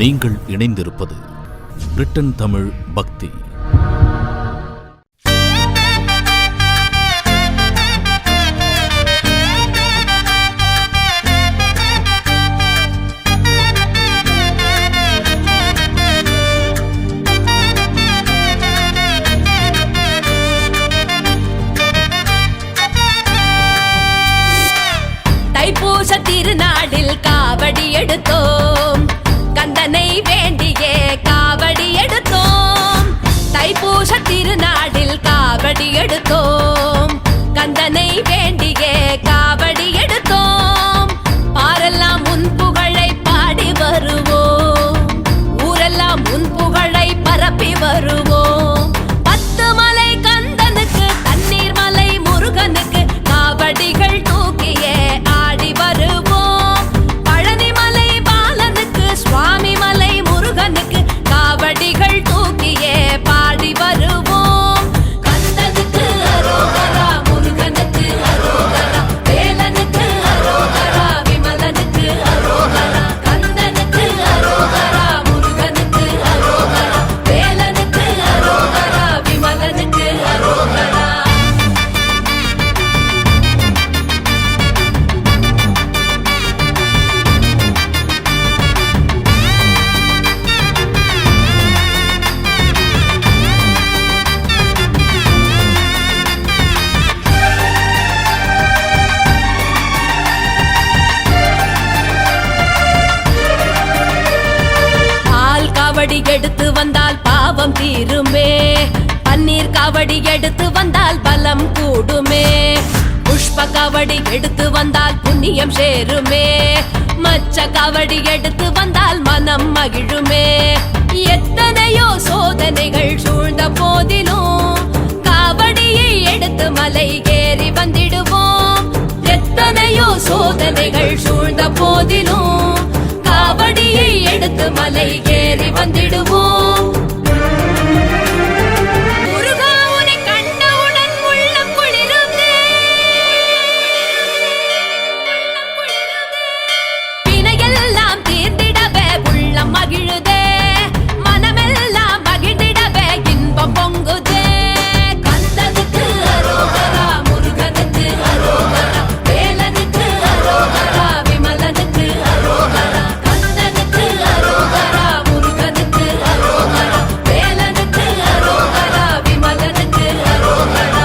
நீங்கள் இணைந்திருப்பது பிரிட்டன் தமிழ் பக்தி. திருநாளில் காவடி எடுத்தோம், கந்தனை வேண்டியே காவடி எடுத்தோம். தைப்பூச திருநாளில் காவடி எடுத்தோம், கந்தனை வேண்டியே காவடி எடுத்தோம். பாரெல்லாம் உன் புகழை பாடி வருவோம், ஊரெல்லாம் உன் புகழை பரப்பி வருவோம். 10 மலை கந்தனுக்கு, தண்ணீர் மலை முருகனுக்கு காவடிகள் தூக்கியே ஆடி வருவோம். பழனி மலை பாலனுக்கு, சுவாமி மலை முருகனுக்கு காவடிகள் தூக்கியே பாடி வருவோம். கந்தனுக்கு அரோகரா, முருகனுக்கு அரோகரா, வேலனுக்கு அரோகரா, விமலனுக்கு அரோகரா. கந்தனுக்கு அரோகரா, முருகனுக்கு அரோகரா, வேலனுக்கு அரோகரா, விமலனுக்கு அரோகரா. பால் காவடி எடுத்து வந்தால் பாவம் தீருமே, பன்னீர் காவடி எடுத்து வந்தால் பலம் கூடுமே. புஷ்ப காவடி எடுத்து வந்தால் புண்ணியம் சேருமே, மச்ச காவடி எடுத்து வந்தால் மனம் மகிழுமே. எத்தனையோ சோதனைகள் சூழ்ந்த போதிலும் காவடியை எடுத்து மலை ஏறி வந்திடுவோம். எத்தனையோ சோதனைகள் சூழ்ந்த போதிலும் காவடியை எடுத்து மலை ஏறி வந்திடுவோம். முருகா உன்னை கண்டவுடன் உள்ளம் குளிருதே, வினையெல்லாம் தீர்ந்திடவே உள்ளம் மகிழுதே, மனமெல்லாம் மகிழ்ந்திடவே இன்பம் பொங்குதே. கந்தனுக்கு அரோகரா, முருகனுக்கு அரோகரா, வேலனுக்கு அரோகரா, விமலனுக்கு அரோகரா. கந்தனுக்கு அரோகரா, முருகனுக்கு அரோகரா, வேலனுக்கு அரோகரா, விமலனுக்கு அரோகரா.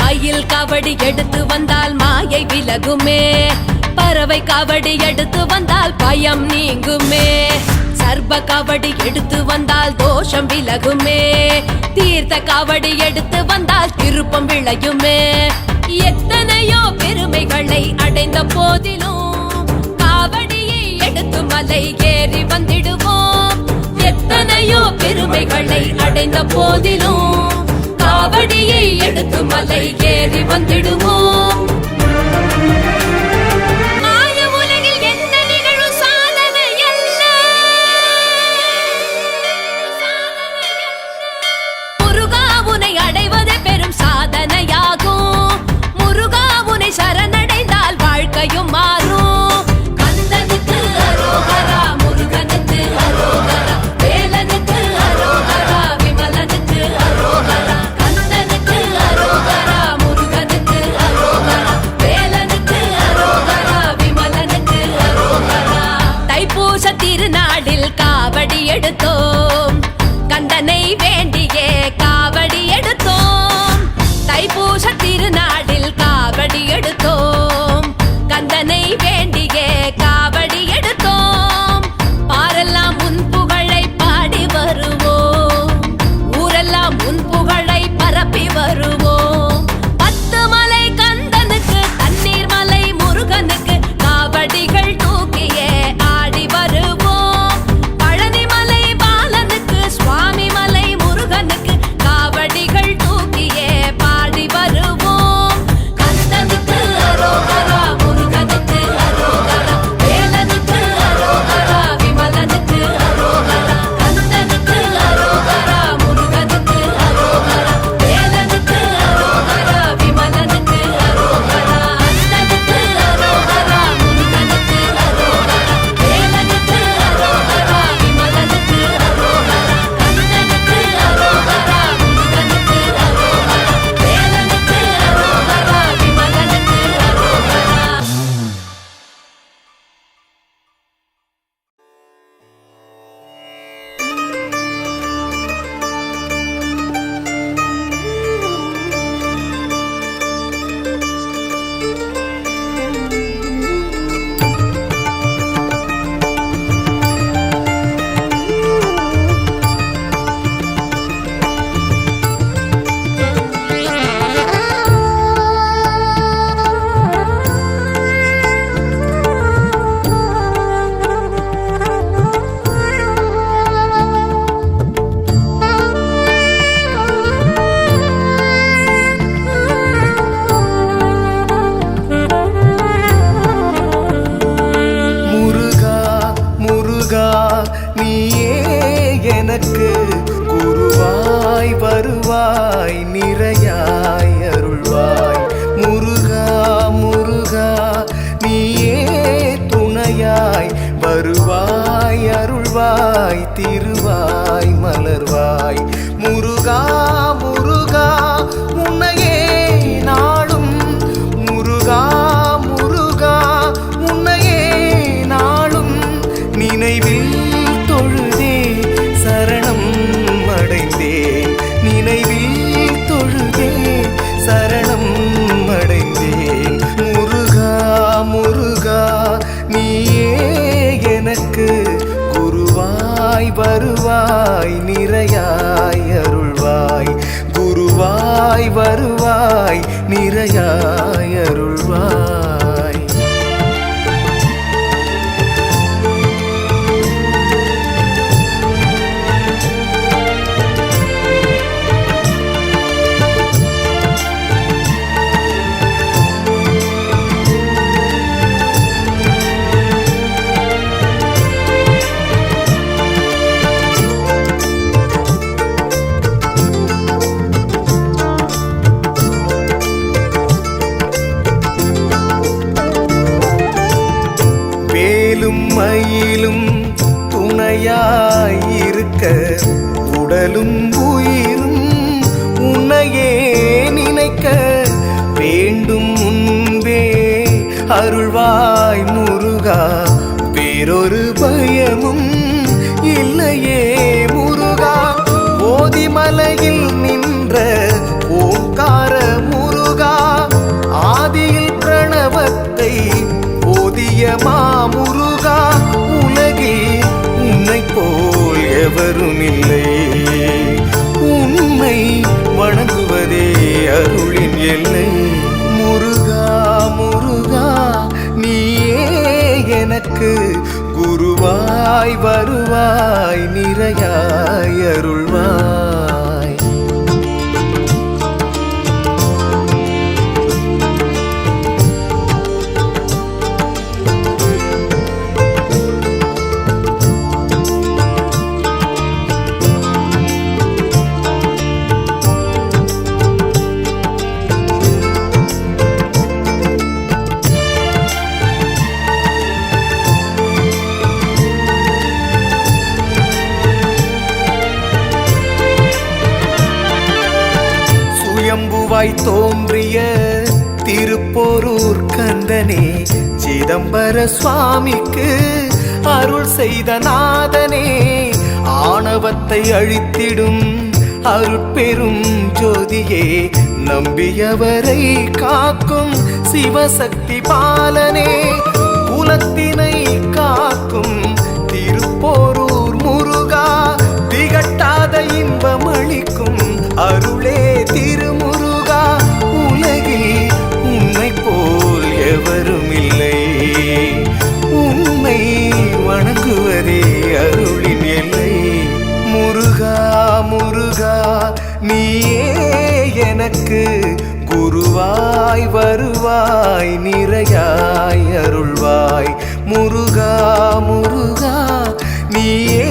மயில் காவடி எடுத்து வந்தால் மாயை விலகுமே, பறவை காவடி எடுத்து வந்தால் பயம் நீங்குமே. சர்ப காவடி எடுத்து வந்தால் தோஷம் விலகுமே, தீர்த்த காவடி எடுத்து வந்தால் திருப்பம் விளையுமே. எத்தனையோ பெருமைகளை அடைந்த போதிலும் காவடியை எடுத்து மலை ஏறி வந்திடுவோம். எத்தனையோ பெருமைகளை அடைந்த போதிலும் காவடியை எடுத்து மலை ஏறி வந்திடுவோம். மாய உலகில் என்ன நிகழும் சாதனை அல்ல, முருகா உன்னை அடைவது பெரும் சாதனையாகும். முருகா உன்னை சரணடைந்தால் வாழ்க்கையும் மாறும். கந்தனுக்கு அரோகரா, முருகனுக்கு அரோகரா, வேலனுக்கு அரோகரா, விமலனுக்கு அரோகரா. கந்தனுக்கு அரோகரா, முருகனுக்கு அரோகரா, வேலனுக்கு அரோகரா, விமலனுக்கு அரோகரா. தைப்பூச திருநாளில் காவடி எடுத்தோம், கந்தனை வேண்டியே காவடி எடுத்தோம். தைப்பூச திருநாளில் காவடி எடுத்தோம், கந்தனை வேண்டியே காவடி எடுத்தோம். பாரெல்லாம் உன் புகழை பாடி வருவோம், ஊரெல்லாம் உன் புகழை பரப்பி வருவோம். 10 மலை கந்தனுக்கு, தண்ணீர் மலை முருகனுக்கு காவடிகள் தூக்கியே ஆடி வருவோம். பழனி மலை பாலனுக்கு, சுவாமி மலை முருகனுக்கு நீயே எனக்கு குருவாய் வருவாய் நிறையாய் அருள்வாய் முருகா முருகா நீயே துணையாய் வருவாய் அருள்வாய் திருவாய் மலர்வாய் முருகா முருகா உன்னையே நாளும் முருகா முருகா உன்னையே நாளும் நினைவில் தொழுதே சரணம் அடைந்தேன் நினைவில் தொழுதே சரணம் அடைந்தேன் முருகா முருகா நீயே எனக்கு குருவாய் வருவாய் நிறையாய் அருள்வாய் குருவாய் வருவாய் நிறையாய் அருள்வாய் மயிலும் துணையாயிருக்க உடலும் உயிரும் உன்னையே நினைக்க வேண்டும் முன்பே அருள்வாய் முருகா வேறொரு பயமும் இல்லையே முருகா ஓதிமலையில் நின்ற ஓங்கார முருகா ஆதியில் பிரணவத்தை ஓதிய மாமுருகா உலகில் உன்னை போல் எவரும் இல்லை உன்னை வணங்குவதே அருளின் எல்லை முருகா முருகா நீயே எனக்கு குருவாய் வருவாய் நிறையாய் அருள்வாய் சுயம்புவாய் தோன்றிய திருப்போரூர் கந்தனே சிதம்பர சுவாமிக்கு அருள் செய்த நாதனே ஆணவத்தை அழித்திடும் அருட்பெரும் ஜோதியே நம்பியவரை காக்கும் சிவசக்தி பாலனே குலத்தினை காக்கும் திருப்போரூர் முருகா திகட்டாத இன்பம் அளிக்கும் அருளே திருமுருகா உலகில் உன்னை போல் எவரும் இல்லை உன்னை வணங்குவதே அருளின் எல்லை முருகா முருகா நீயே எனக்கு குருவாய் வருவாய் நிறையாய் அருள்வாய் முருகா முருகா நீயே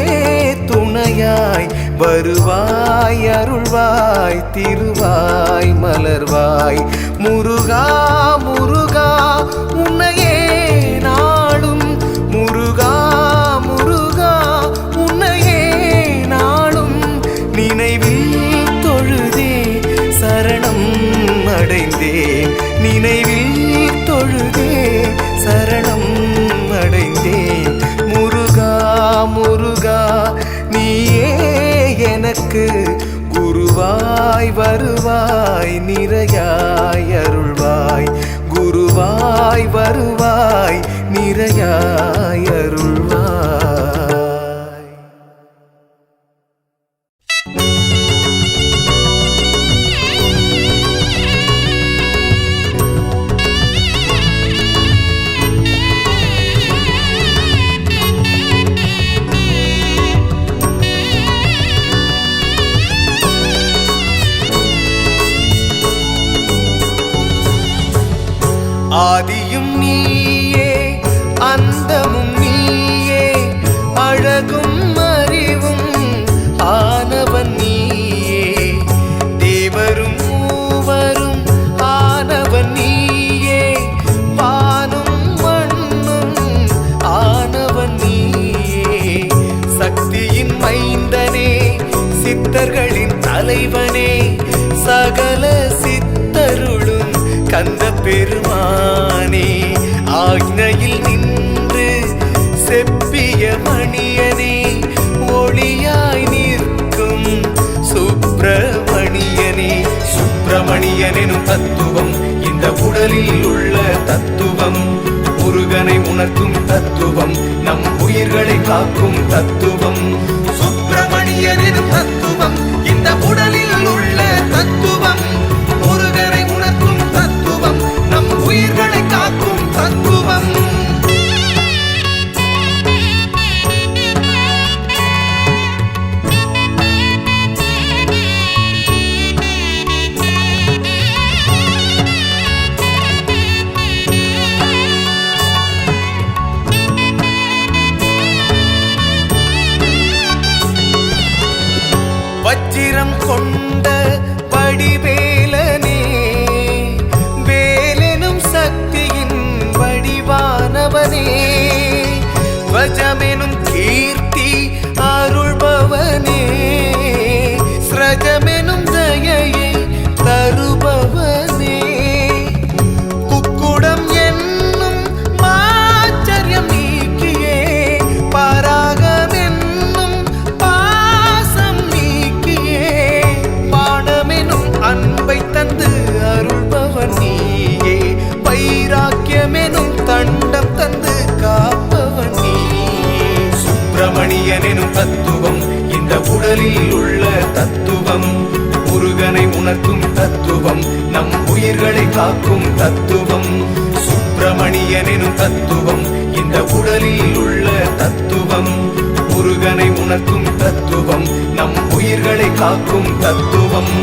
துணையாய் வருவாய் அருள்வாய் திருவாய் மலர்வாய் முருகா முருகா உன்னையே நாளும் முருகா முருகா உன்னையே நாளும் நினைவில் தொழுதே சரணம் அடைந்தேன் நினைவில் தொழுதே சரணம் அடைந்தேன் முருகா முருகா நீயே எனக்கு குருவாய் வருவாய் நிறையாய் அருள்வாய் குருவாய் வருவாய் நிறையாய் அருள்வாய் ஆதியும் நீயே அந்தமும் நீயே அழகும் தலைவனே சகல சித்தருளும் கந்த பெருமானே ஆக்ஞையில் நின்று செப்பிய மணியனே ஒளியாய் நிற்கும் சுப்பிரமணியனே சுப்பிரமணியனும் தத்துவம் இந்த உடலில் உள்ள தத்துவம் முருகனை உணர்த்தும் தத்துவம் நம் உயிர்களை காக்கும் தத்துவம் சுப்பிரமணியனும் தத்துவம் இந்த உடலில் உள்ள தத்துவம் முருகனை உணர்த்தும் தத்துவம் நம் உயிர்களை காக்கும் தத்துவம் வச்சிரம் கொண்ட வடிவேலனே வேலெனும் சக்தியின் வடிவானவனே வஜமெனும் கீர்த்தி அருள்பவனே ஸ்ரஜமெனும் தயையை தருபவனே குக்குடம் என்னும் மாச்சரியம் நீக்கியே பராகமென்னும் பாசம் நீக்கியே பாடமெனும் அன்பை தந்து அருள்பவன் நீயே வைராக்கியமெனும் தண்டம் தந்து காப்பவன் நீயே சுப்பிரமணியனும் தத்துவம் இந்த உடலில் உள்ள தத்துவம் முருகனை உணர்த்தும் தத்துவம் நம் உயிர்களை காக்கும் தத்துவம் சுப்பிரமணியனும் தத்துவம் இந்த உடலில் உள்ள தத்துவம் முருகனை உணர்த்தும் தத்துவம் நம் உயிர்களை காக்கும் தத்துவம்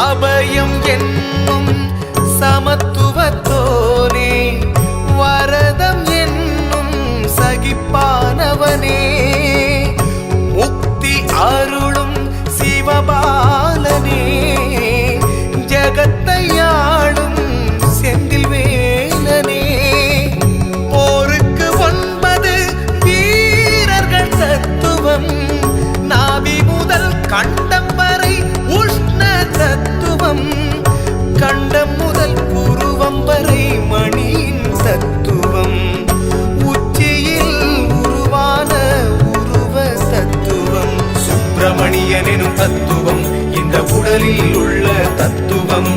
அபயம் என்னும் சமத்துவத்தோனே வரதம் என்னும் சகிப்பானவனே முக்தி அருளும் சிவபாலனே ஜகத்தையாளும் செந்தில் வேலனே போருக்கு 9 வீரர்கள் தத்துவம் நாவி முதல் கண்டம் வரை உஷ்ண தத்துவம் கண்டம் முதல் புருவம் வரை மணியின் தத்துவம் உச்சியில் உருவான உருவ தத்துவம் சுப்பிரமணியனும் தத்துவம் இந்த உடலில் உள்ள தத்துவம்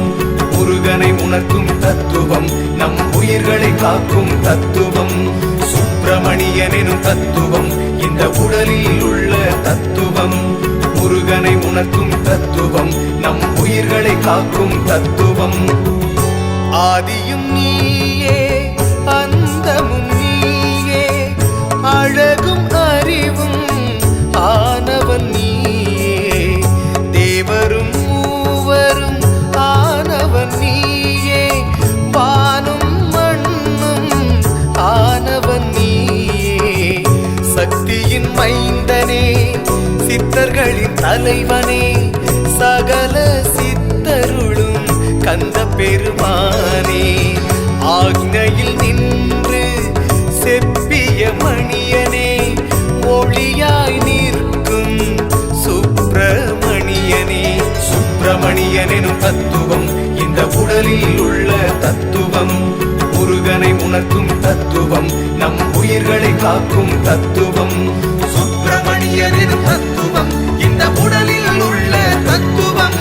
முருகனை உணர்த்தும் தத்துவம் நம் உயிர்களை காக்கும் தத்துவம் சுப்பிரமணியனும் தத்துவம் இந்த உடலில் உள்ள தத்துவம் முருகனை உணர்த்தும் தத்துவம் நம் உயிர்களை காக்கும் தத்துவம் ஆதியும் நீயே அந்தமும் நீயே அழகும் அறிவும் ஆனவன் நீயே தேவரும் மூவரும் ஆனவன் நீயே வானும் மண்ணும் ஆனவன் நீயே சக்தியின் மைந்தனே சித்தர்களின் தலைவனே சகல சித்தருளும் கந்த பெருமானே ஆக்ஞையில் நின்று செப்பிய மணியனே ஒளியாய் நிற்கும் சுப்பிரமணியனே சுப்பிரமணியனும் தத்துவம் இந்த உடலில் உள்ள தத்துவம் முருகனை உணர்த்தும் தத்துவம் நம் உயிர்களை காக்கும் தத்துவம் சுப்பிரமணியனும் தத்துவம் இந்த உடலில் உள்ள தத்துவம்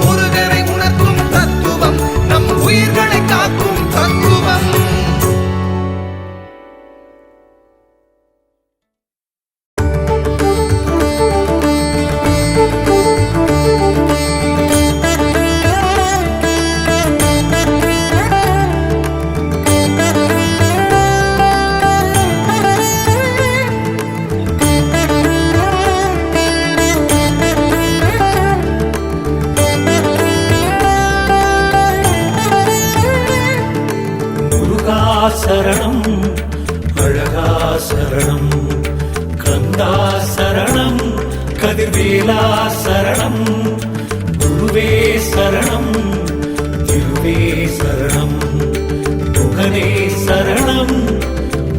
முருகனை உணர்த்தும் தத்துவம் நம் உயிர்களை காக்கும் தத்துவம் சரணம் அழகா சரணம் கந்தா சரணம் கதிர்வேலா சரணம் குருவே சரணம் திருவே சரணம் முகனே சரணம்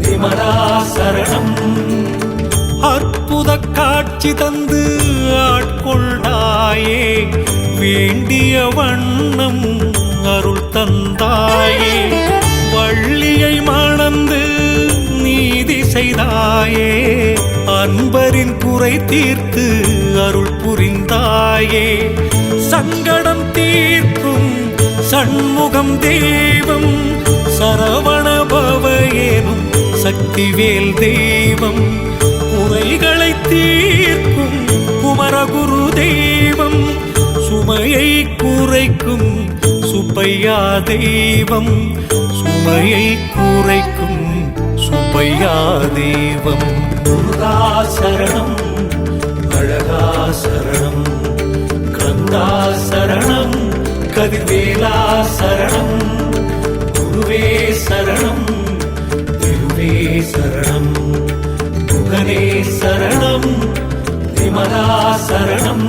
விமலா சரணம். அற்புத காட்சி தந்து ஆட்கொண்டாயே வேண்டிய வண்ணம் அருள் தந்தாயே வள்ளியை மணந்து நீதி செய்தாயே அன்பரின் குறை தீர்த்து அருள் புரிந்தாயே சங்கடம் தீர்க்கும் சண்முகம் தெய்வம் சரவண பவ எனும் சக்திவேல் தெய்வம் குறைகளை தீர்க்கும் குமரகுரு தெய்வம் சுமையை குறைக்கும் சுப்பையா தெய்வம் சுமையை குறைக்கும் சுப்பையா தெய்வம். முருகா சரணம் அழகா சரணம் கந்தா சரணம் கதிர்வேலா சரணம் குருவே சரணம் திருவே சரணம் முகனே சரணம் விமலா சரணம்.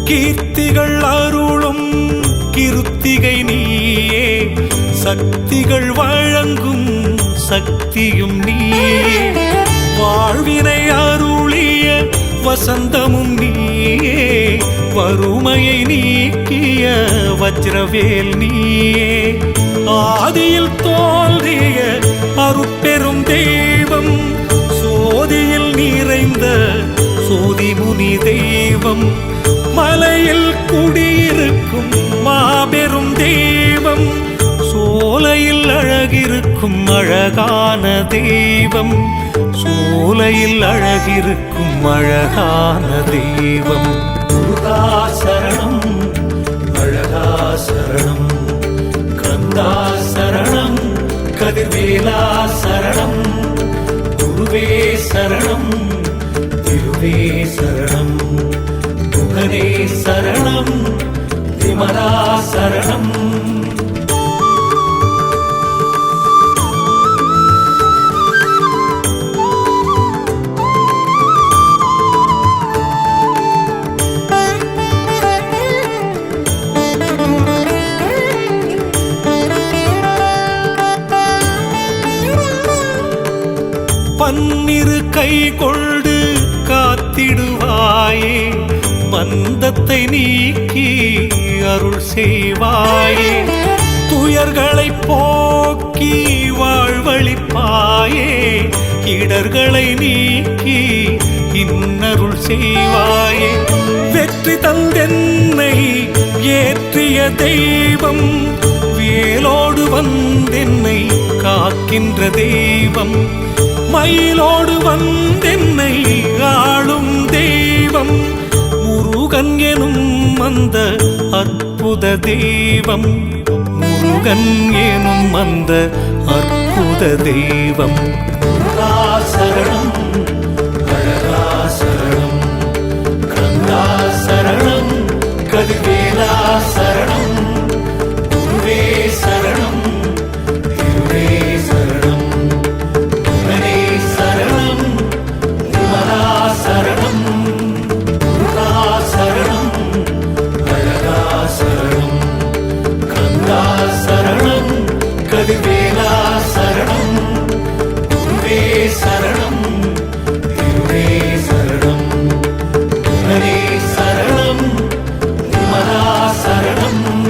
கீர்த்திகள் அருளும் கிருத்திகை நீயே சக்திகள் வழங்கும் சக்தியும் நீயே வாழ்வினை அருளிய வசந்தமும் நீயே வறுமையை நீக்கிய வஜ்ரவேல் நீயே ஆதியில் தோன்றிய அருட்பெரும் தெய்வம் சோதியில் நிறைந்த சோதிமுனி தெய்வம் மலையில் குடியிருக்கும் மாபெரும் தெய்வம் சோலையில் அழகிருக்கும் அழகான தெய்வம் சோலையில் அழகிருக்கும் அழகான தெய்வம். முருகா சரணம் அழகா சரணம் கந்தா சரணம் கதிர்வேலா சரணம் குருவே சரணம் திருவே சரணம் முகனே சரணம் விமலா சரணம். பன்னிரு கை கொண்டு காத்திடுவாயே பந்தத்தை நீக்கி அருள் செய்வாயே துயர்களை போக்கி வாழ்வழிப்பாயே இடர்களை நீக்கி இன்னருள் செய்வாயே வெற்றி தந்தென்னை ஏற்றிய தெய்வம் வேலோடு வந்தென்னை காக்கின்ற தெய்வம் மயிலோடு வந்தென்னை ஆளும் தெய்வம் முருகன் எனும் அந்த அற்புத தெய்வம் முருகன் எனும் அந்த அற்புத தெய்வம். முருகா சரணம் அழகா சரணம் கந்தா சரணம் கதிர்வேலா சரணம் குருவே சரணம் திருவே சரணம் முகனே சரணம் விமலா சரணம். முருகா சரணம் அழகா சரணம் கந்தா சரணம் கதிர்வேலா சரணம் குருவே சரணம் திருவே சரணம் முகனே சரணம் விமலா சரணம்.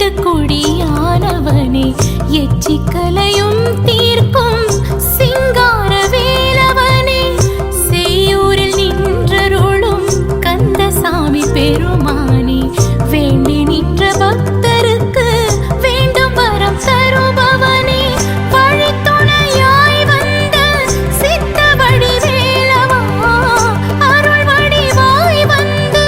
எட்டுக்குடியானவனே எச்சிக்கலையும் தீர்க்கும் சிங்கார வேலவனே செய்யூரில் நின்றருளும் கந்தசாமி பெருமானே வேண்டி நின்ற பக்தருக்கு வேண்டும் வரம் தருபவனே வழித்துணையாய் வந்த சித்த வடிவேலவா அருள் வடிவாய் வந்து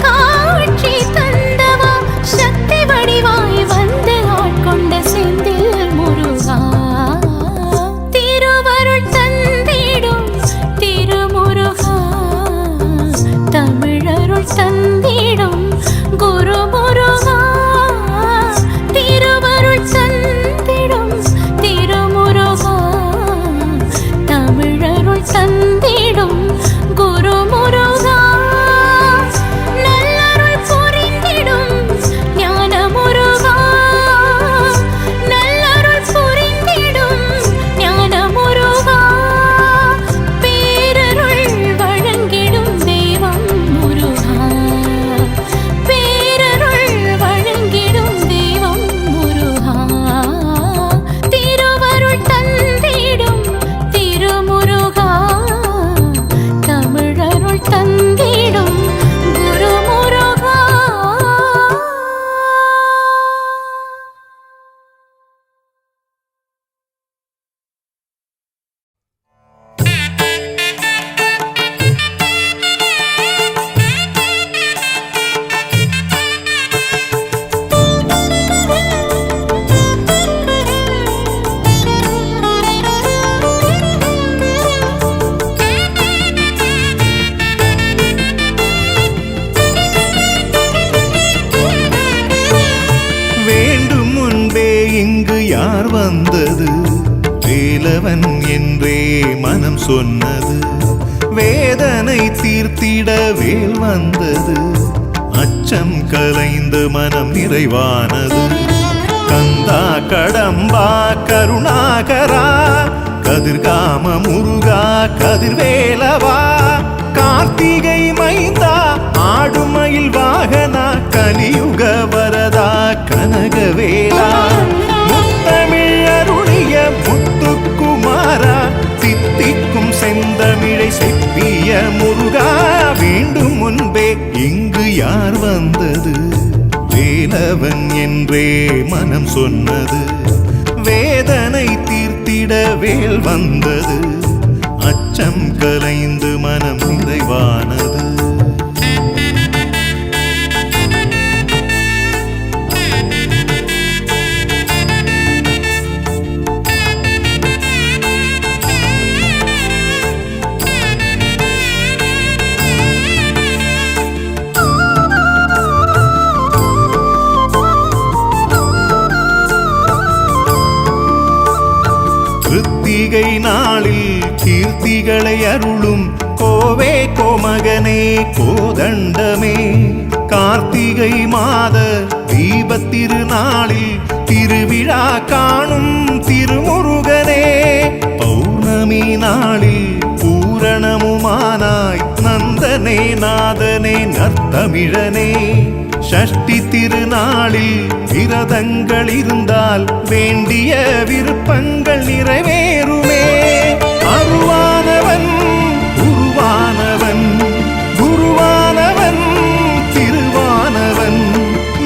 காட்சி தந்தவா சக்தி வடிவாய் வந்து ஆட்கொண்ட செந்தில் முருகா திருவருள் தந்திடும் திருமுருகா தமிழருள் தந்திடும் குருமுருகா திருவருள் தந்திடும் திருமுருகா தமிழருள் தந்திடும் குருமுருகா நல்லருள் புரிந்திடும் ஞானமுருகா நல்லருள் புரிந்திடும் ஞானமுருகா பேரருள் வழங்கிடும் தெய்வம் முருகா பேரருள் வழங்கிடும் தெய்வம் முருகா திருவருள் தந்திடும் திருமுருகா தமிழருள் தந்திடும் குருமுருகா. வேண்டும் முன்பே இங்கு யார் வந்தது வேலவன் என்றே மனம் சொன்னது வேதனை தீர்த்திட வேல் வந்தது அச்சம் கலைந்து மனம் நிறைவானது கந்தா கடம்பா கருணாகரா கதிர்காம முருகா கதிர்வேலவா கார்த்திகை மைந்தா ஆடுமயில் வாகனா கலியுக வரதா கனகவேலா முத்தமிழ் அருளிய முத்துக்குமாரா தித்திக்கும் செந்தமிழை செப்பிய முருகா வேண்டும் முன்பே இங்கு யார் வந்தது வேலவன் என்றே மனம் சொன்னது வேதனை தீர்த்திட வேல் வந்தது அச்சம் கலைந்து மனம் நிறைவானது கிருத்திகை நாளில் கீர்த்திகளை அருளும் கோவே கோமகனே கோதண்டமே கார்த்திகை மாத தீபத்திருநாளில் திருவிழா காணும் திருமுருகனே பௌர்ணமி நாளில் பூரணமுமானாய் நந்தனே நாதனே நர்த்தமிழனே ஷஷ்டி திருநாளில் விரதங்கள் இருந்தால் வேண்டிய விருப்பங்கள் நிறைவேறுமே அருவானவன் உருவானவன் குருவானவன் திருவானவன்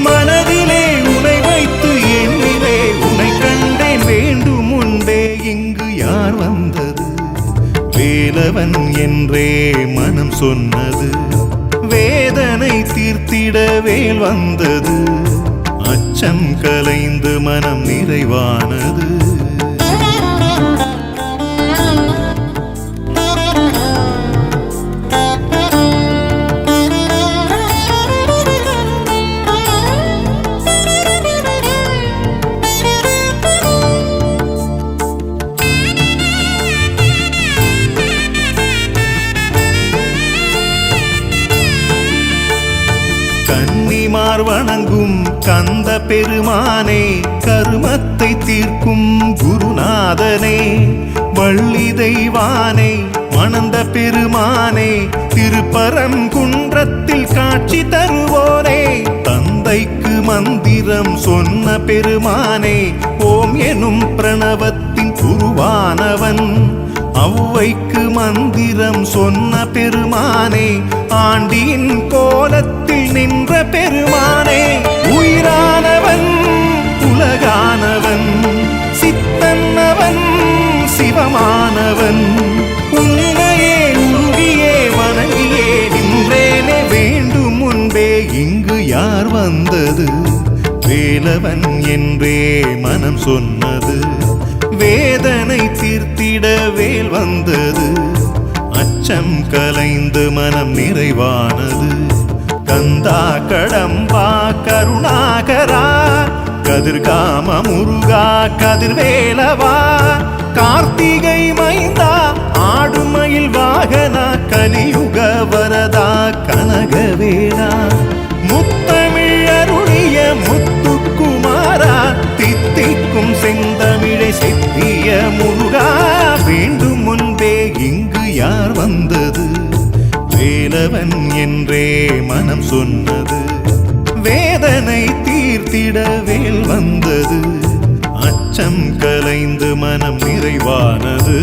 மனதிலே உனை வைத்து எண்ணிலே உனை கண்டேன் வேண்டும் முன்பே இங்கு யார் வந்தது வேலவன் என்றே மனம் சொன்னது வேதனை தீர்த்திட வேல் வந்தது அச்சம் கலைந்து மனம் நிறைவானது கன்னிமார் வணங்கும் கந்த பெருமானே கருமத்தை தீர்க்கும் குருநாதனே வள்ளி தெய்வானே மணந்த பெருமானே திருப்பரங்குன்றத்தில் காட்சி தருவோனே தந்தைக்கு மந்திரம் சொன்ன பெருமானே ஓம் எனும் பிரணவத்தின் உருவானவன் ஔவைக்கு மந்திரம் சொன்ன பெருமானே ஆண்டியின் கோலத்தில் நின்ற பெருமானே உயிரானவன் உலகானவன் சித்தன்னவன் சிவமானவன் உன்னையே உருகியே வணங்கியே நின்றேனே வேண்டும் முன்பே இங்கு யார் வந்தது வேலவன் என்றே மனம் சொன்னது வேதனை தீர்த்திட வேல் வந்தது அச்சம் கலைந்து மனம் நிறைவானது கந்தா கடம்பா கருணாகரா கதிர்காம முருகா கதிர்வேலவா கார்த்திகை மைந்தா ஆடுமயில் வாகனா கலியுக வரதா கனகவேலா முத்தமிழ் அருளிய முத்துக்குமாரா தித்திக்கும் செந்தமிழை செப்பிய முருகா வேண்டும் முன்பே இங்கு யார் வந்தது வேலவன் என்றே மனம் சொன்னது வேதனை தீர்த்திட வேல் வந்தது அச்சம் கலைந்து மனம் நிறைவானது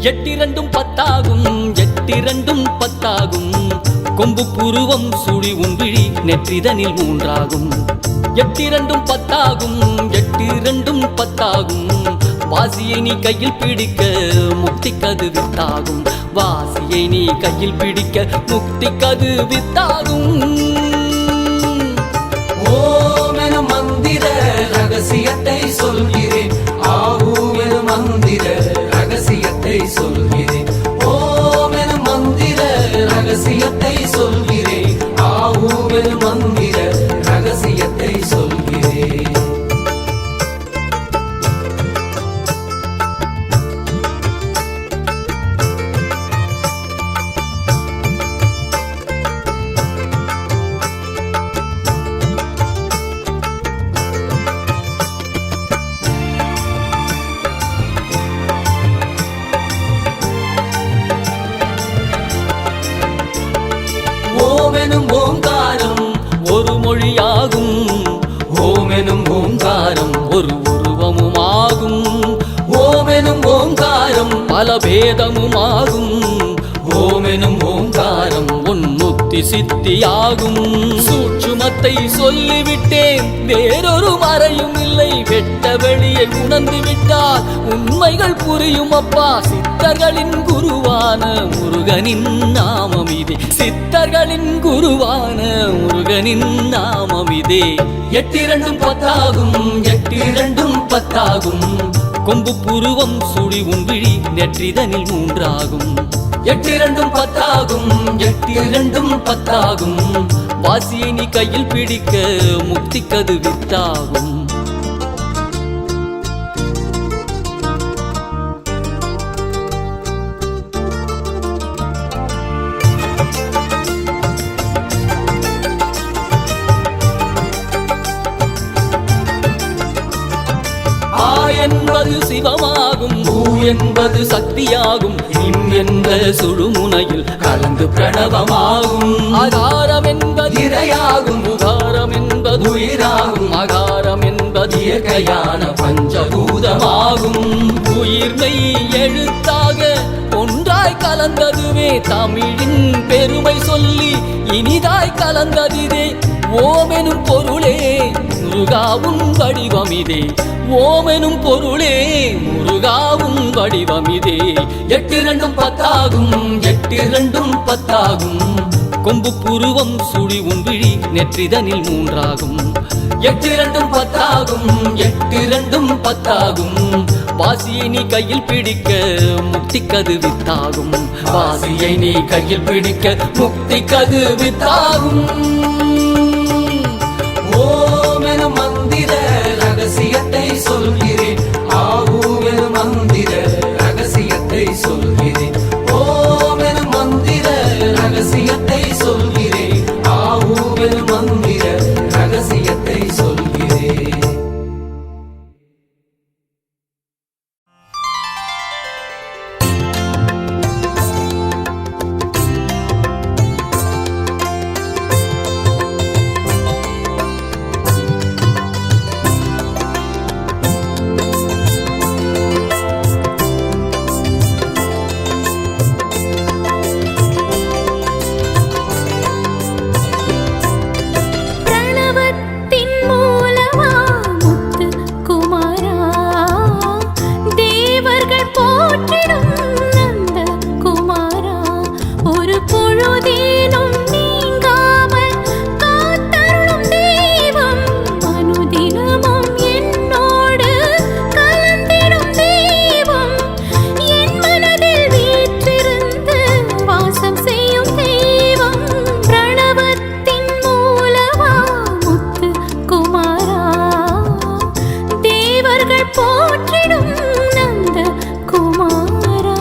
எட்டிரண்டும் பத்தாகும் எட்டிரண்டும் பத்தாகும் கொம்பு புருவம் சுழி உன்விழி நெற்றிதனில் மூன்றாகும் எட்டிரண்டும் பத்தாகும் எட்டிரண்டும் பத்தாகும் வாசியை நீ கையில் பிடிக்க முக்தி கது வித்தாகும் வாசியை நீ கையில் பிடிக்க முக்தி கது வித்தாகும் ஓமென மந்திர ரகசியத்தை சொல்கிறேன் ஆவூமென மந்திர ரகசியத்தை சொல்கிறேன் ஓமென மந்திர ரகசியத்தை சொல்கிறேன் ஆவூமென மந்திர ரகசியத்தை சொல்கிறேன் ஓமெனும் ஓங்காரம் ஒரு மொழியாகும் ஓமெனும் ஓங்காரம் ஒரு உருவமுமாகும் ஓமெனும் ஓங்காரம் பல பேதமுமாகும் ஓமெனும் ஓங்காரம் உன்முக்தி சித்தியாகும் சூட்சுமத்தை சொல்லிவிட்டேன் வேறொரு மறையும் இல்லை வெட்ட வெளியை உணர்ந்து விட்டால் உண்மைகள் புரியும் அப்பா சித்தர்களின் குருவான முருகனின் நாமம் இதே சித்தர்களின் குருவான முருகனின் நாமம் இதே எட்டிரண்டும் பத்தாகும் எட்டிரண்டும் பத்தாகும் கொம்பு புருவம் சுழி உன்விழி நெற்றிதனில் மூன்றாகும் எட்டிரண்டும் பத்தாகும் எட்டிரண்டும் பத்தாகும் வாசியை நீ கையில் பிடிக்க முக்தி கது வித்தாகும் என்பது சிவமாகும் பூ என்பது சக்தியாகும் இம் என்ற சுழுமுனையில் கலந்து பிரணவமாகும் ஆகாரம் என்பது இறையாகும் உகாரம் என்பது உயிராகும் அகாரம் என்பது இயற்கையான பஞ்சபூதமாகும் உயிர்மை எழுத்தாக ஒன்றாய் கலந்ததுவே தமிழின் பெருமை சொல்லி இனிதாய் கலந்ததிதே ஓமெனும் பொருளே முருகாவும் வடிவமிதே ஓமெனும் பொருளே முருகாவும் வடிவமிதே எட்டிரண்டும் பத்தாகும் எட்டிரண்டும் பத்தாகும் கொம்பு புருவம் சுழி உன்விழி நெற்றிதனில் மூன்றாகும் எட்டிரண்டும் பத்தாகும் எட்டிரண்டும் பத்தாகும் வாசியை நீ கையில் பிடிக்க முக்தி கது வித்தாகும் வாசியை நீ கையில் பிடிக்க முக்தி கது வித்தாகும் ஓமென மந்திர ரகசியத்தை சொல்கிறேன். ஓம் எனும் மந்திர ரகசியத்தை சொல்கிறேன். ஆவும் எனும் மந்திர ரகசியத்தை சொல்கிறேன். பிரணவத்தின் மூலமா முத்து குமாரா, தேவர்கள் போற்றிடும் நந்த குமாரா, ஒரு பொழுதேனும் நீங்காமல் காத்தருளும் தெய்வம், அனுதினமும் என்னோடு கலந்திடும் தெய்வம், என் மனதில் வீற்றிருந்து வாசம் செய்யும் தெய்வம், பிரணவத்தின் மூலமா முத்து குமாரா, தேவர்கள் போற்றிடும் நந்த குமாரா.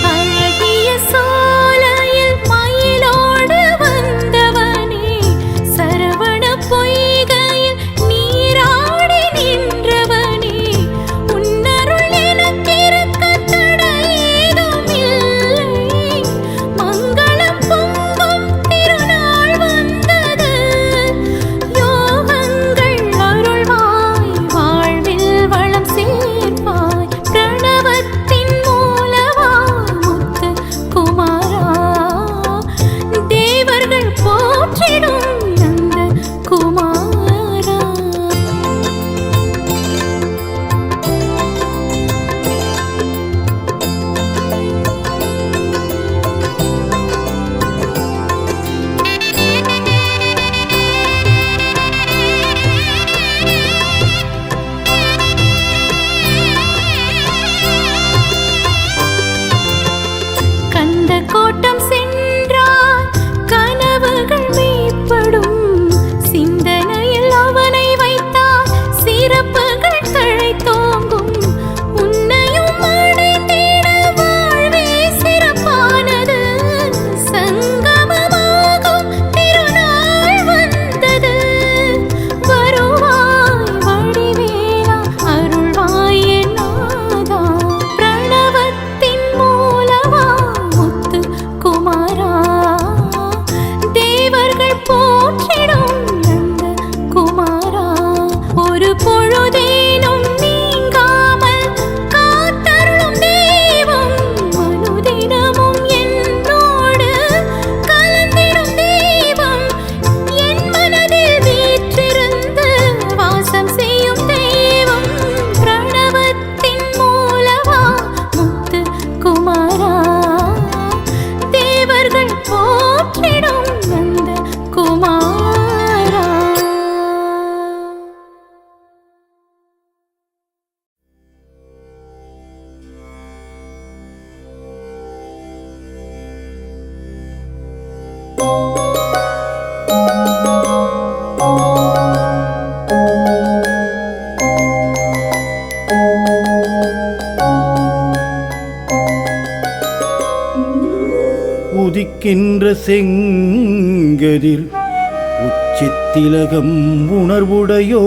அழகிய சோலையில் மயிலோடு வந்தவனே, சரவண பொய்கையில் நீராடி நின்றவனே, உன்னருள் எனக்கிருக்க தடையேதும் இல்லை, மங்களம் பொங்கும் திருநாள் வந்தது, யோகங்கள் அருள்வாய், வாழ்வில் வளம் சேர்ப்பாய், பிரணவத்தின் மூலமா முத்து குமாரா, தேவர்கள் போற்றிடும் நந்த குமாரா. கந்த கோட்டம் சென்றார் கனவுகள் மேம்படும், சிந்தனையில் அவனை வைத்தார் சிறப்புகள் தழைத்தோங்கும், உன்னையும் அடைந்திட வாழ்வே சிறப்பானது, சங்கமமாகும் திருநாள் வந்தது, வருவாய் வடிவேலா, அருள்வாய் என் நாதா, பிரணவத்தின் மூலமா முத்து குமாரா, தேவர்கள் போற்றிடும் நந்த குமாரா, ஒரு பொழுதேனும் நீங்காமல் காத்தருளும் தெய்வம், அனுதினமும் என்னோடு கலந்திடும் தெய்வம், என் மனதில் வீற்றிருந்து வாசம் செய்யும் தெய்வம், பிரணவத்தின் மூலமா முத்து குமாரா, தேவர்கள் போற்றிடும் நந்த குமாரா. உதிக்கின்ற செங்கதிர் உச்சித்திலகம் உணர்வுடையோ,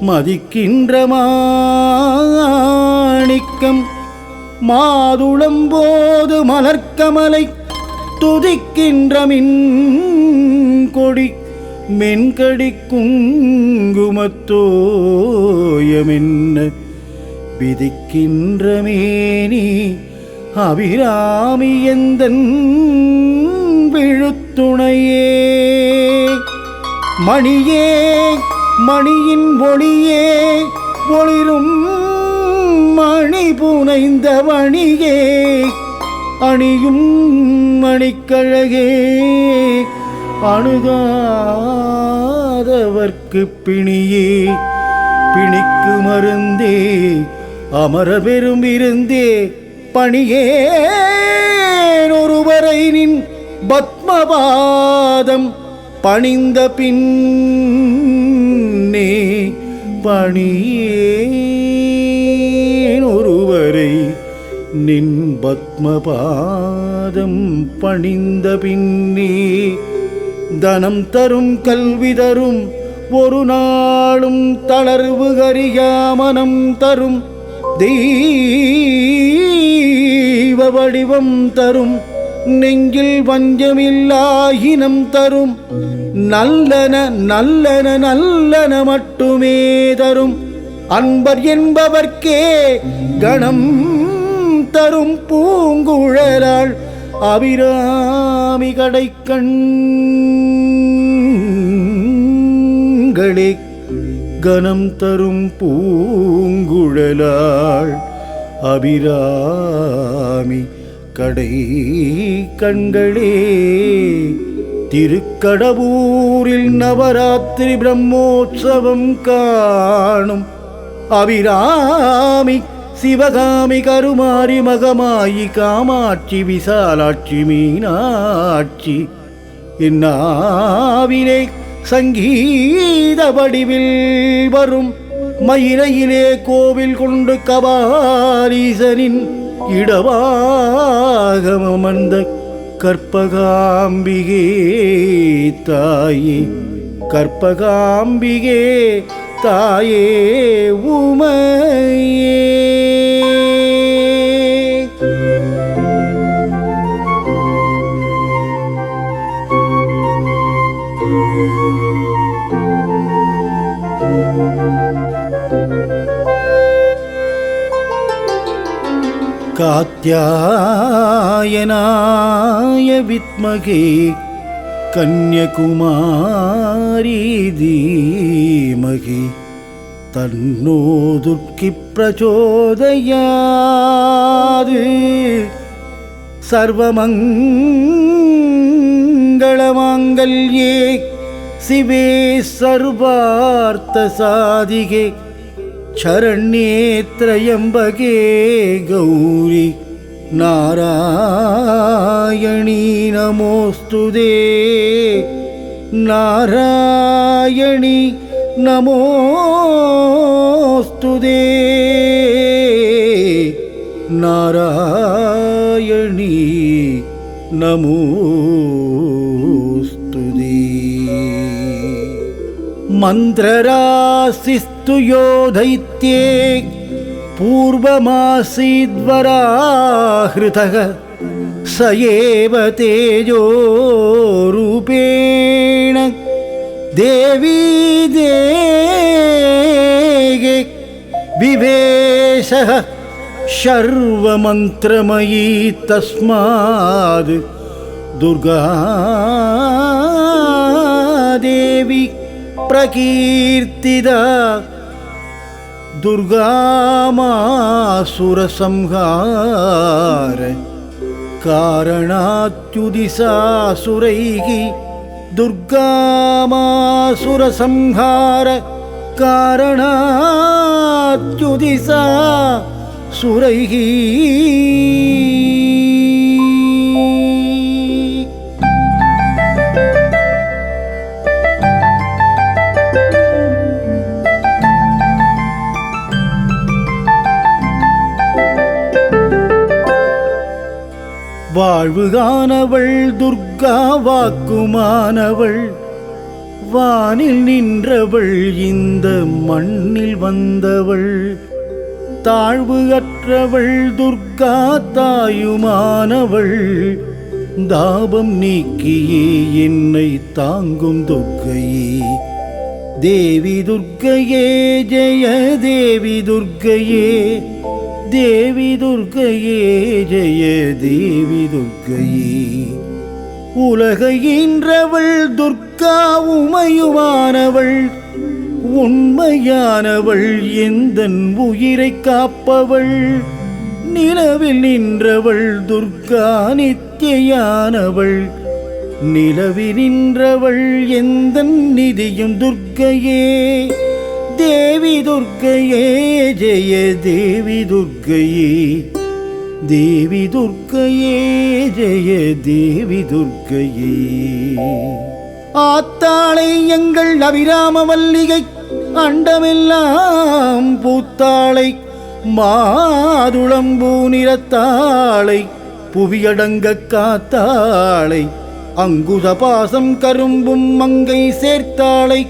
மதிக்கின்ற மாணிக்கம் மாதுளம்போது மலர்க்கமலை, துதிக்கின்ற மின் கொடி மென்கடி குங்குமத்தோயமென்ன, விதிக்கின்ற மேனி அபிராமி எந்தன் விழுத்துணையே. மணியே மணியின் ஒளியே ஒளிரும் மணி புனைந்த மணியே அணியும் மணிக்கழகே அணுகாதவர்க்கு பிணியே பிணிக்கு மருந்தே அமர பெரும் இருந்தே பணியேன் ஒருவரை நின் பத்மபாதம் பணிந்த பின்னே பணியேன் ஒருவரை நின் பத்மபாதம் பணிந்த பின்னே தனம் தரும் கல்வி தரும் ஒரு நாளும் தளர்வு கரியாமனம் தரும் தெய்வ வடிவம் தரும் நெஞ்சில் வஞ்சமில்லாயினம் தரும் நல்லன நல்லன நல்லன மட்டுமே தரும் அன்பர் என்பவர்க்கே கணம் தரும் பூங்குழலாள் அபிராமி கடைக்கண்களே கணம் தரும் பூங்குழலாள் அபிராமி கடை கண்களே. திருக்கடவூரில் நவராத்திரி பிரம்மோற்சவம் காணும் அபிராமி சிவகாமி கருமாரி மகமாயி காமாட்சி விசாலாட்சி மீனாட்சி இந்நாவிலே சங்கீத வடிவில் வரும் மயிலையிலே கோவில் கொண்டு கபாலீசனின் இடவாகமந்த கற்பகாம்பிகே தாயே கற்பகாம்பிகே தாயே உமையே. காத்யாயனாய வித்மகே கன்யகுமாரி தீமகி தன்னோ துர்க்கி பிரச்சோதயாது. சர்வமங்களமாங்கல்யே சிவே சர்வார்த்த சாதிகே சரண்யே த்ரயம்பகே கௌரி நாராயணீ நமோஸ்துதே நாராயணி நமோஸ்துதே நாராயணி நமோஸ்துதே. மந்திரராசிஸ்து யோ दैत्ये पूर्वमासीद्वराहृतः स एव तेजो रूपेण देवी देगे विवेशः सर्वमन्त्रमयी तस्माद् दुर्गा देवी प्रकीर्तिता. दुर्गामासुरसंहार कारणात्युदिसासुरैः दुर्गामासुरसंहार कारणात्युदिसासुरैः. வாழ்வுகானவள் துர்கா வாக்குமானவள் வானில் நின்றவள் இந்த மண்ணில் வந்தவள் தாழ்வு அற்றவள் துர்கா தாயுமானவள் தாபம் நீக்கியே என்னை தாங்கும் துர்க்கையே தேவி துர்க்கையே ஜெய தேவி துர்க்கையே தேவி துர்க்கையே ஜெய தேவி துர்க்கையே. உலகை ஈன்றவள் துர்கா உமையுமானவள் உண்மையானவள் எந்தன் உயிரை காப்பவள். நிலவில் நின்றவள் துர்கா நித்யானவள். நிலவில் நின்றவள் எந்தன் நிதியும் துர்க்கையே. தேவி துர்க்கையே ஜெய தேவி துர்க்கையே. தேவி துர்க்கையே ஜெய தேவி துர்க்கையே. ஆத்தாளை எங்கள் அபிராம மல்லிகை அண்டமெல்லாம் பூத்தாளை. மாதுளம்பூ நிறத்தாளை புவியடங்க காத்தாளை. அங்குத பாசம் கரும்பும் மங்கை சேர்த்தாளை.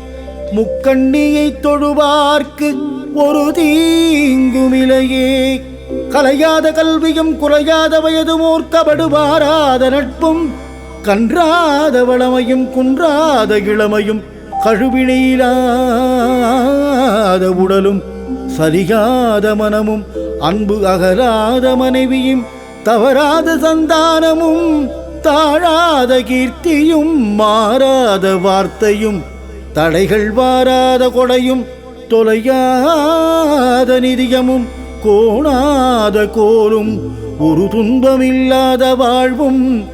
முக்கண்ணியை தொழுவார்க்கு ஒரு தீங்குமிலையே. கலையாத கல்வியும் குறையாத வயதும் ஓர்க்கபடுவாராத நட்பும் கன்றாத வளமையும் குன்றாத இளமையும் கழுவினையிலாத உடலும் சரியாத மனமும் அன்பு அகலாத மனைவியும் தவறாத சந்தானமும் தாழாத கீர்த்தியும் மாறாத வார்த்தையும் தடைகள் வாராத கொடையும் தொலையாத நிதியமும் கோணாத கோலும் ஒரு துன்பமில்லாத வாழ்வும்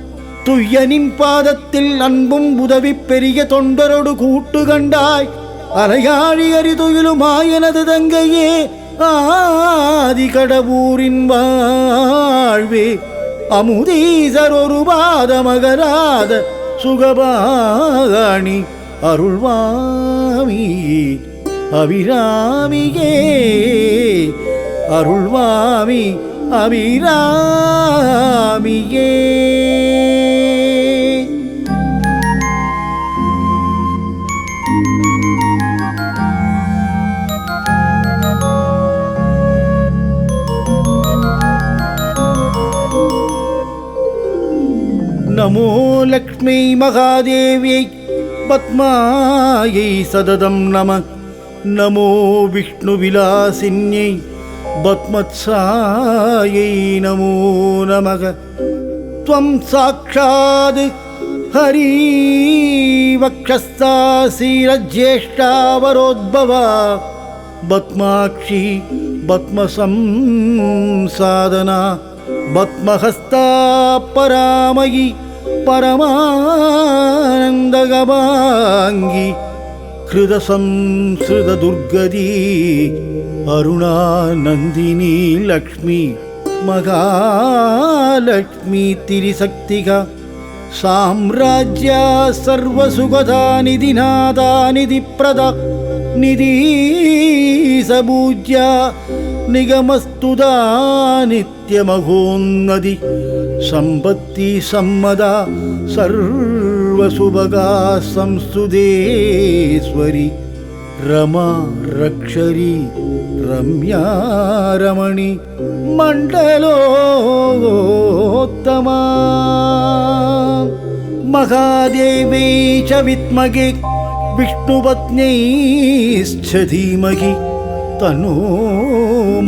துய்யனின் பாதத்தில் அன்பும் உதவி பெரிய தொண்டரோடு கூட்டு கண்டாய். அலையாழி அரிதுயிலுமாயனது தங்கையே ஆதி கடவுரின் வாழ்வே. அமுதீசர் ஒரு பாதமகராத சுகபாணி அருள்வாமி அபிராமியே. அருள்வாமி அபிராமியே. நமோ லக்ஷ்மி மகாதேவியை பத்மாயை சததம் நம. நமோ விஷ்ணு விலாசின்யை பத்மத்சாயை நமோ நமக. த்வம் சாக்ஷாத் ஹரி வக்ஷஸ்தாசீரஜ்யேஷ்டாவரோத்பவா. பத்மாக்ஷி பத்மசம்சாதனா பத்மஹஸ்தா பராமயி பரமானந்தகபாங்கி. ஹிருதசம்ஸ்ருத துர்கதி அருணாநந்தினி லக்ஷ்மி மகாலக்ஷ்மி திரிசக்திகா. சாம்ராஜ்யா சர்வசுகதா நிதிநாதா நிதிப்ரதா. நிதீசபூஜ்யா நிகமஸ்துதா நித்யமகோன்னதி. சம்பத்தி சம்மதா சர்வசுபகா சம்ஸ்துதேஸ்வரி. ரமா ரக்ஷரி ரம்யா ரமணி மண்டலோத்தமா. மகாதேவை ச வித்மகே விஷ்ணுபத்னைஸ்ச தீமகி. தன்னோ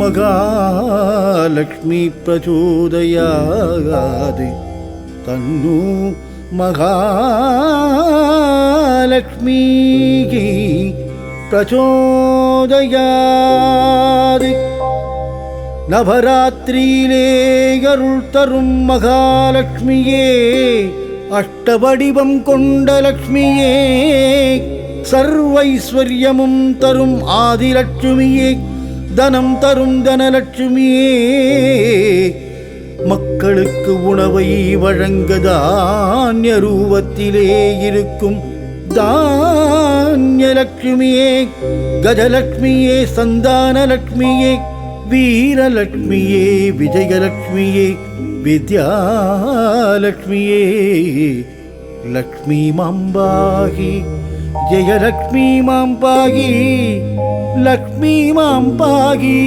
மகாலக்ஷ்மி பிரச்சோதயாத். தன்னோ மகாலக்ஷ்மி பிரச்சோதயாத். நவராத்திரியிலே அருள் தரும் மகாலட்சுமியே. அஷ்டவடிவம் கொண்ட லக்ஷ்மியே. சர்வைஸ்வர்யமும் தரும் ஆதிலட்சுமியே. தனம் தரும் தனலட்சுமியே. மக்களுக்கு உணவை வழங்க தானிய ரூபத்திலே இருக்கும் தானியலட்சுமியே. கஜலட்சுமியே சந்தானலட்சுமியே. வீரலட்சுமியே விஜயலட்சுமியே. வித்யாலட்சுமியே லக்ஷ்மி மாம்பாகி. ஜெயலக்ஷ்மி மாம்பாகி. லக்ஷ்மி மாம்பாகி.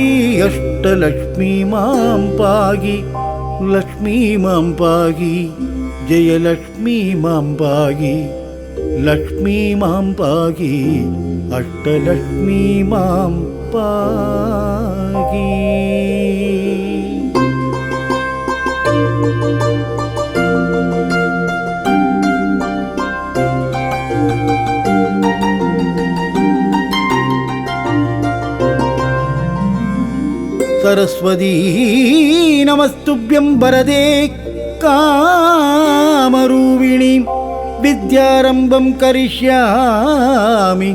அஷ்டலக்ஷ்மி மாம்பாகி. லக்ஷ்மி மாம்பாகி. ஜெயலக்ஷ்மி மாம்பாகி. லக்ஷ்மி மாம்பாகி. அஷ்டலக்ஷ்மி மாம்பாகி. சரஸ்வதி நமஸ்துப்யம் வரதே காமரூபிணி வித்யாரம்பம் கரிஷ்யாமி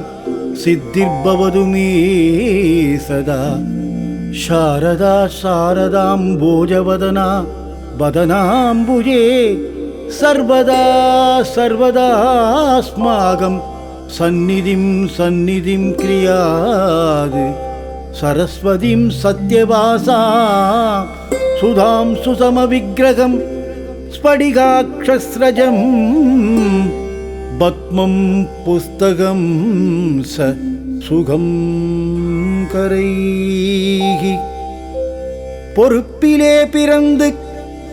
சித்திர்பவது மே சதா சாரதா சாரதாம்போஜவதனா வதனாம்புஜே சர்வதா சர்வதாஸ்மாகம் சந்நிதிம் சந்நிதிம் கிரியாது சரஸ்வதிம் சத்யவாசா சுதாம் சுசமவிக்கிரகம் ஸ்படிகாக்ஷஸ்ரஜம் பத்மம் புஸ்தகம் ச சுகம் கரைஹி. பொறுப்பிலே பிறந்து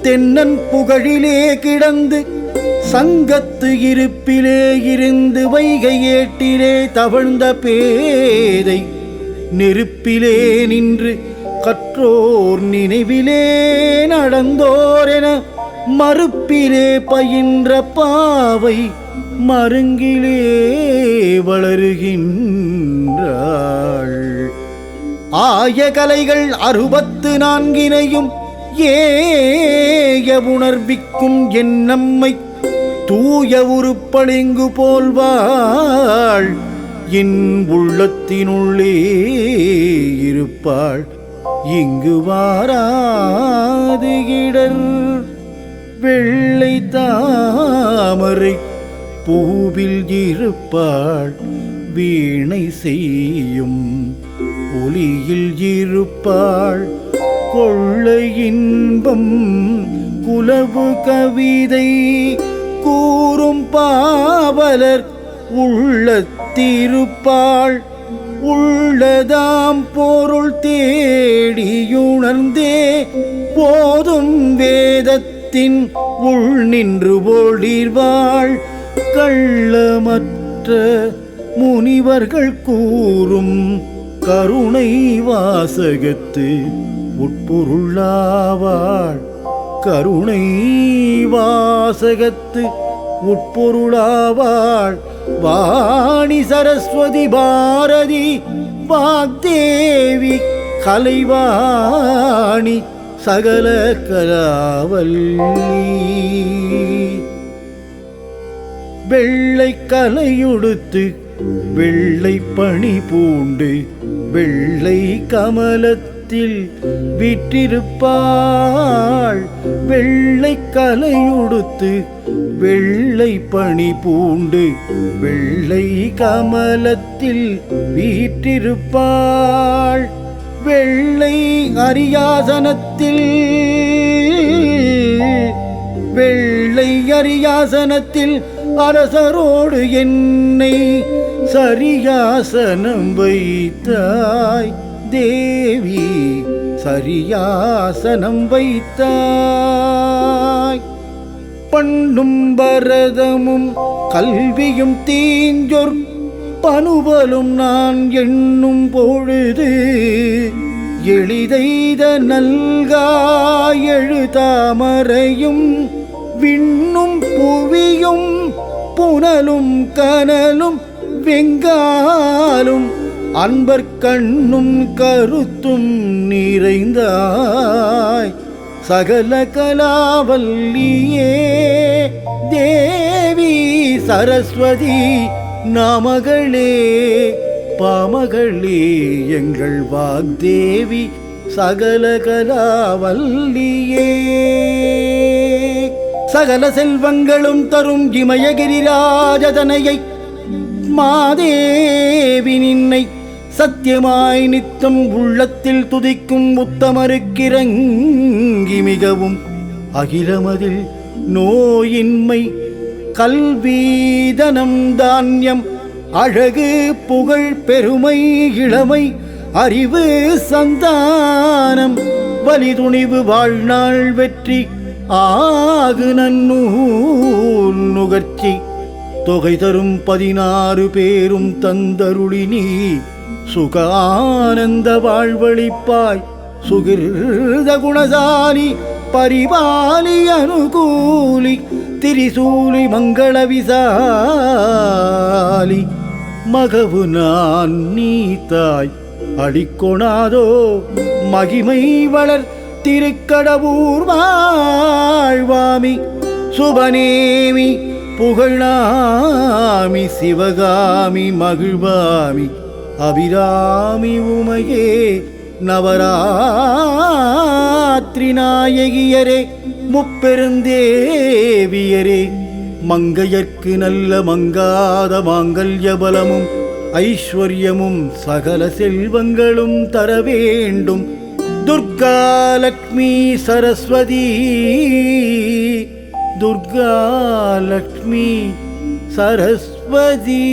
தென்னன் புகழிலே கிடந்து சங்கத்து இருப்பிலே இருந்து வைகை ஏட்டிலே தவழ்ந்த பேதை நெருப்பிலே நின்று கற்றோர் நினைவிலே நடந்தோரென மறுப்பிலே பயின்ற பாவை மருங்கிலே வளருகின்றாள். ஆய கலைகள் 64 ஏய உணர்விக்கும் என் நம்மை தூய உருப்பளிங்கு போல்வாள். என் உள்ளத்தினுள்ளே இருப்பாள் இங்கு வாராது இடர். வெள்ளை தாமரை பூவில் இருப்பாள் வீணை செய்யும் ஒலியில் இருப்பாள். கொள்ளை இன்பம் குலவு கவிதை கூறும் பாவலர் உள்ளத்திருப்பாள். உள்ளதாம் பொருள் தேடியுணர்ந்தே போதும் வேதத்தின் உள் நின்று ஒளிர்வாள். கள்ளமற்ற முனிவர்கள் கூறும் கருணை வாசகத்து உட்பொருளாவாள். கருணை வாசகத்து உட்பொருளாவாள். வாணி சரஸ்வதி பாரதி வாக்தேவி கலைவாணி சகல கலாவல்லி. வெள்ளை கலையுடுத்து வெள்ளை பணி பூண்டு வெள்ளை கமலத்தில் விற்றிருப்பாள். வெள்ளை கலையுடுத்து வெள்ளை பணி பூண்டு வெள்ளை கமலத்தில் வீற்றிருப்பாள். வெள்ளை அரியாசனத்தில் வெள்ளை அரியாசனத்தில் அரசரோடு என்னை சரியாசனம் வைத்தாய் தேவி, சரியாசனம் வைத்தாய். பண்ணும் பரதமும் கல்வியும் தீஞ்சொற் பனுவலும் நான் எண்ணும் பொழுது எளிதைத நல்காய் எழுதாமரையும் விண்ணும் புவியும் புனலும் கனலும் வெங்காலும் அன்பர் கண்ணும் கருத்தும் நிறைந்தாய் சகல கலாவல்லியே தேவி சரஸ்வதி நாமகளே பாமகளே எங்கள் வாக்தேவி சகல கலாவல்லியே. சகல செல்வங்களும் தரும் இமயகிரிராஜதனையை மாதேவி நின்னை சத்தியமாய் நித்தம் உள்ளத்தில் துதிக்கும் உத்தமருக்கிறங்கி மிகவும் அகிலமதில் நோயின்மை கல்வீதனம் தானியம் அழகு புகழ் பெருமை இளமை அறிவு சந்தானம் வலிதுணிவு வாழ்நாள் வெற்றி ஆகு நன்னூல் நுகர்ச்சி தொகை தரும் 16 பேரும் தந்தருளினி சுகானந்த வாழ்வழிப்பாய் சுகிர்த குணசாலி பரிபாலி அனுகூலி திரிசூலி மங்கள விசாலி மகவு நான் நீ தாய் அடிக்கொணாதோ மகிமை வளர் திருக்கடவூர் வாழ்வாமி சுபநேமி புகழாமி சிவகாமி மகிழ்வாமி அபிராமி உமையே நவராத்திரி நாயகியரே முப்பெருந்தேவியரே மங்கையர்க்கு நல்ல மங்காத மாங்கல்ய பலமும் ஐஸ்வர்யமும் சகல செல்வங்களும் தர வேண்டும். துர்கா லக்ஷ்மி சரஸ்வதி துர்கா லக்ஷ்மி சரஸ்வதி.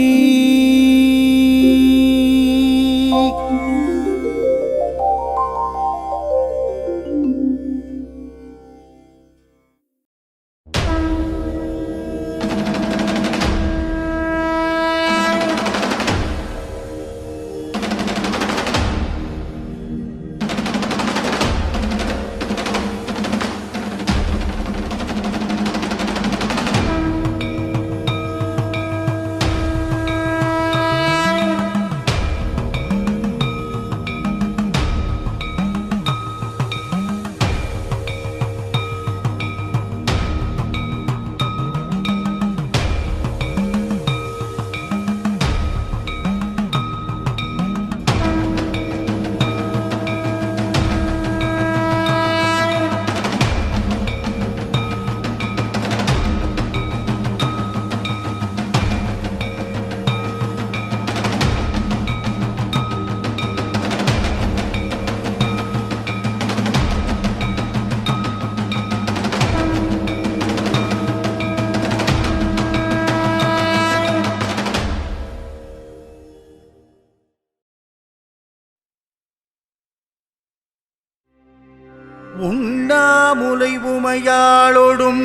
உண்ணாமுலை உமையாளொடும்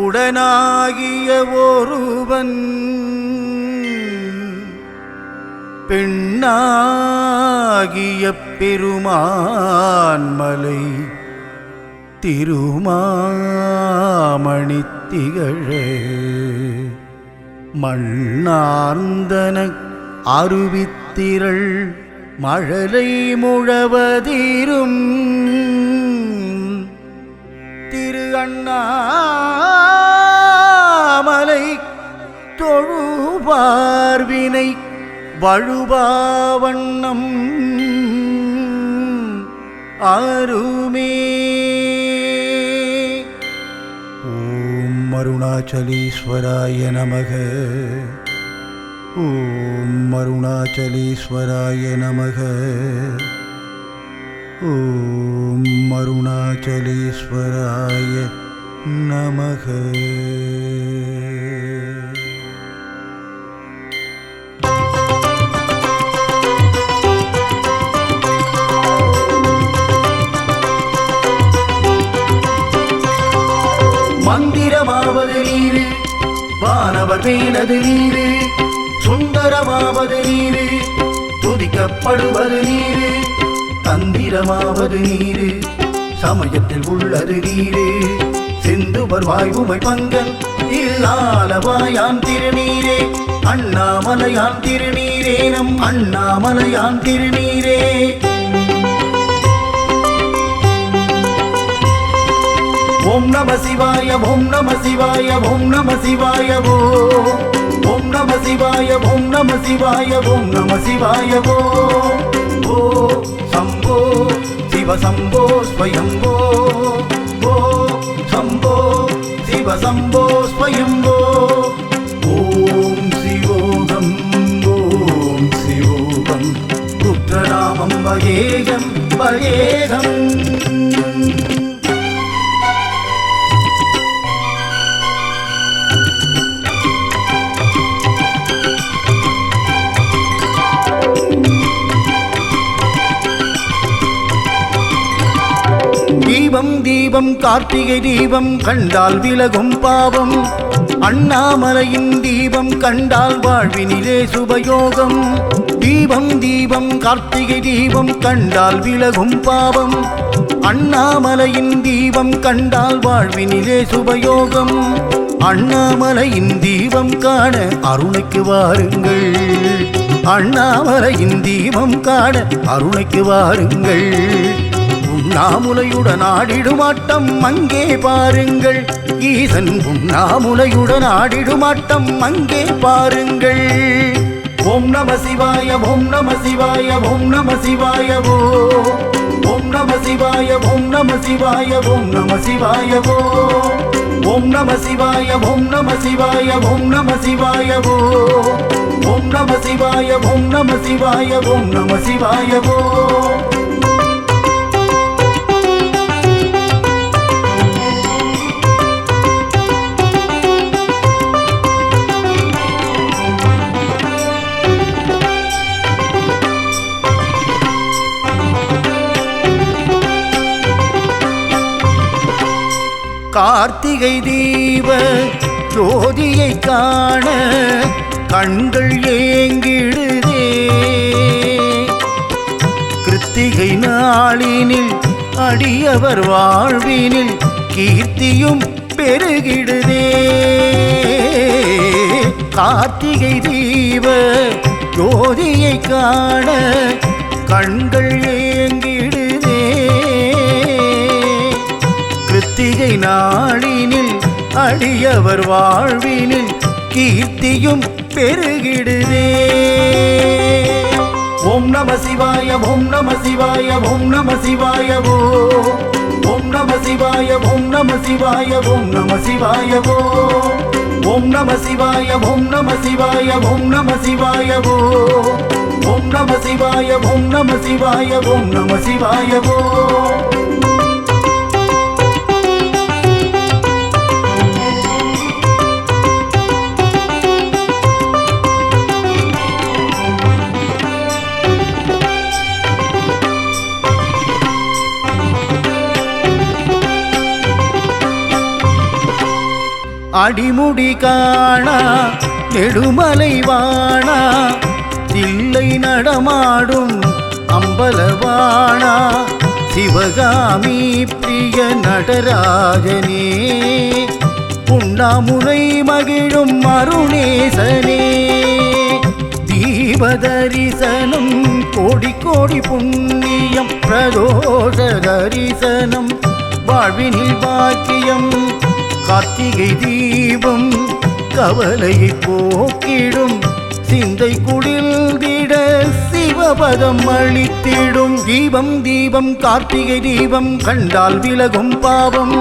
உடனாகிய ஒருவன் பெண்ணாகிய பெருமான்மலை திருமாமணி திகழ மண்ணார்ந்தன அருவித்திரள் மழலை முழவதிரும் திரு அண்ணாமலை தொழுவார்வினை வழுபாவண்ணம் அருமே. ஓம் அருணாச்சலீஸ்வராய நமக. ஓம் அருணாச்சலீஸ்வராய நமக. ஓம் அருணாச்சலீஸ்வராய நமக. மந்திரமாவது நீரு, வானவர் மேலது நீரு, சுந்தரமாவது நீரு, துதிக்கப்படுவது நீரு, தந்திரமாவது நீரு, சமயத்தில் உள்ளது நீரு, சிந்துவர் வாய்வுமை பங்கன் இல்லாலவாயான் திருநீரே, அண்ணாமலையான் திருநீரே, நம் அண்ணாமலையான் திருநீரே. ஓம் நம சிவாய, ஓம் நம சிவாய, ஓம் நம சிவாய, ஓம் நம சிவாய, ஓம் நம சிவாய, ஓம் நம சிவாய, ஓ சம்போ சிவ சம்போ ஸ்வயம்போ, ஓ சம்போ சிவ சம்போ ஸ்வயம்போ. ஓம் சிவோகம், ஓம் சிவோகம், ருத்ரநாமம் வகேகம் வகேகம். தீபம் தீபம் கார்த்திகை தீபம் கண்டால் விலகும் பாவம், அண்ணாமலையின் தீபம் கண்டால் வாழ்வினிலே சுபயோகம். தீபம் தீபம் கார்த்திகை தீபம் கண்டால் விலகும் பாவம், அண்ணாமலையின் தீபம் கண்டால் வாழ்வினிலே சுபயோகம். அண்ணாமலையின் தீபம் காண அருணைக்கு வாருங்கள். அண்ணாமலையின் தீபம் காண அருணைக்கு வாருங்கள். உண்ணாமுலையுடன் ஆடிடுமாட்டம் அங்கே பாருங்கள். ஈசன் உண்ணாமுலையுடன் ஆடிடுமாட்டம் அங்கே பாருங்கள். ஓம் நம சிவாய ஓம் நம சிவாய ஓம் நம சிவாய ஓம் நம சிவாய ஓம் நம சிவாய ஓம் நம சிவாய ஓம் நம சிவாய ஓம் நம சிவாய ஓம் நம சிவாய ஓம் நம சிவாய ஓம் நம சிவாய ஓம் நம சிவாய கார்த்திகை தீப ஜோதியை காண கண்கள் ஏங்கிடுதே. கிருத்திகை நாளினில் அடியவர் வாழ்வினில் கீர்த்தியும் பெருகிடுதே. கார்த்திகை தீப ஜோதியை காண கண்கள் ஏங்கிடுதே. கிருத்திகை நாளினில் அடியவர் வாழ்வினில் கீர்த்தியும் பெருகிடுதே. ஓம் நம சிவாய ஓம் நம சிவாய ஓம் நம சிவாய ஓம் நம சிவாய ஓம் நம சிவாய ஓம் நம சிவாய ஓம் நம சிவாய ஓம் நம சிவாய ஓம் நம சிவாய ஓம் நம சிவாய ஓம் நம சிவாய ஓம் நம சிவாய அடிமுடி காணா நெடுமலை வாணா தில்லை நடமாடும் அம்பலவாணா சிவகாமி பிரிய நடராஜனே உண்ணாமுலை மகிழும் அருணேசனே தீபதரிசனம் கோடி கோடி புண்ணியம் பிரதோஷ தரிசனம் வாழ்வினில் பாக்கியம் கார்த்திகை தீபம் கவலையை போக்கிடும் சிந்தை குடில்திட சிவபதம் அளித்திடும் தீபம் தீபம் கார்த்திகை தீபம் கண்டால் விலகும் பாவம்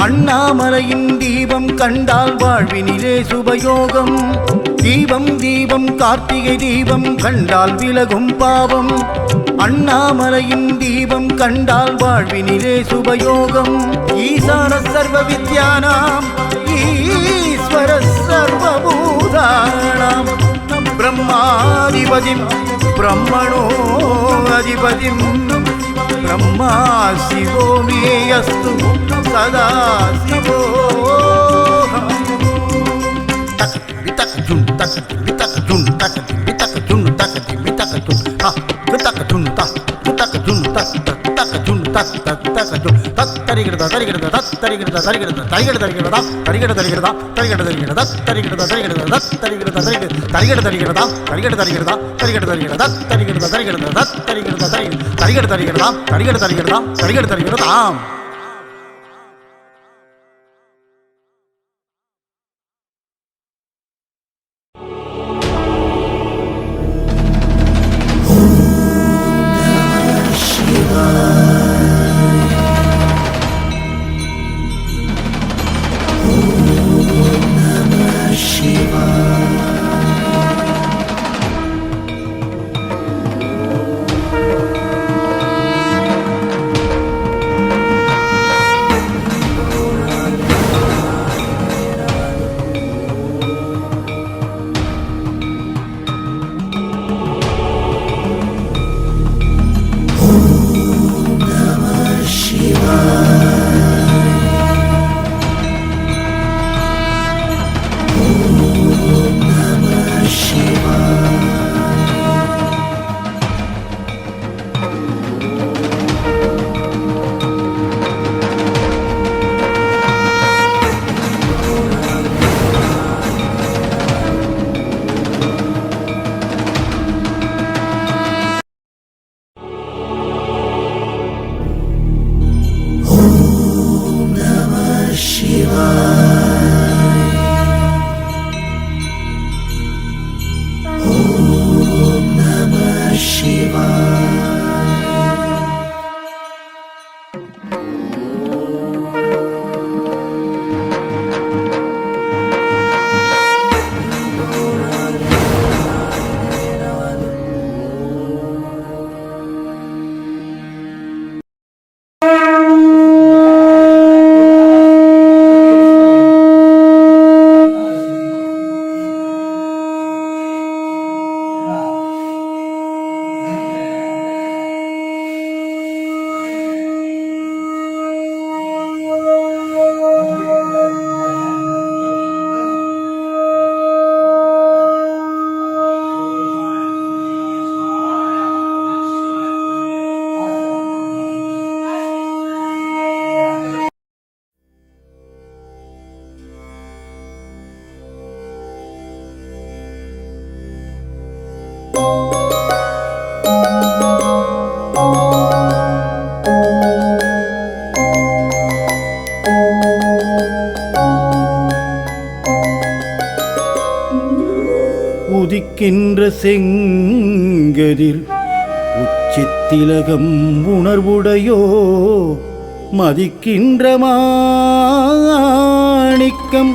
அண்ணாமலையின் தீபம் கண்டால் வாழ்வினிலே சுபயோகம் தீபம் தீபம் கார்த்திகை தீபம் கண்டால் விலகும் பாவம் அண்ணாமலையின் தீபம் கண்டால் வாழ்வினிலே சுபயோகம் ஈசான சர்வ வித்யானாம் ஈஸ்வர சர்வபூதானாம் பிரம்மாதிபதிம் பிரம்மணோ அதிபதிம் பிரம்மா சிவோ மே அஸ்து சதா சிவோ தாம் செங்கதிர் உச்சித்திலகம் உணர்வுடையோ மதிக்கின்ற மாணிக்கம்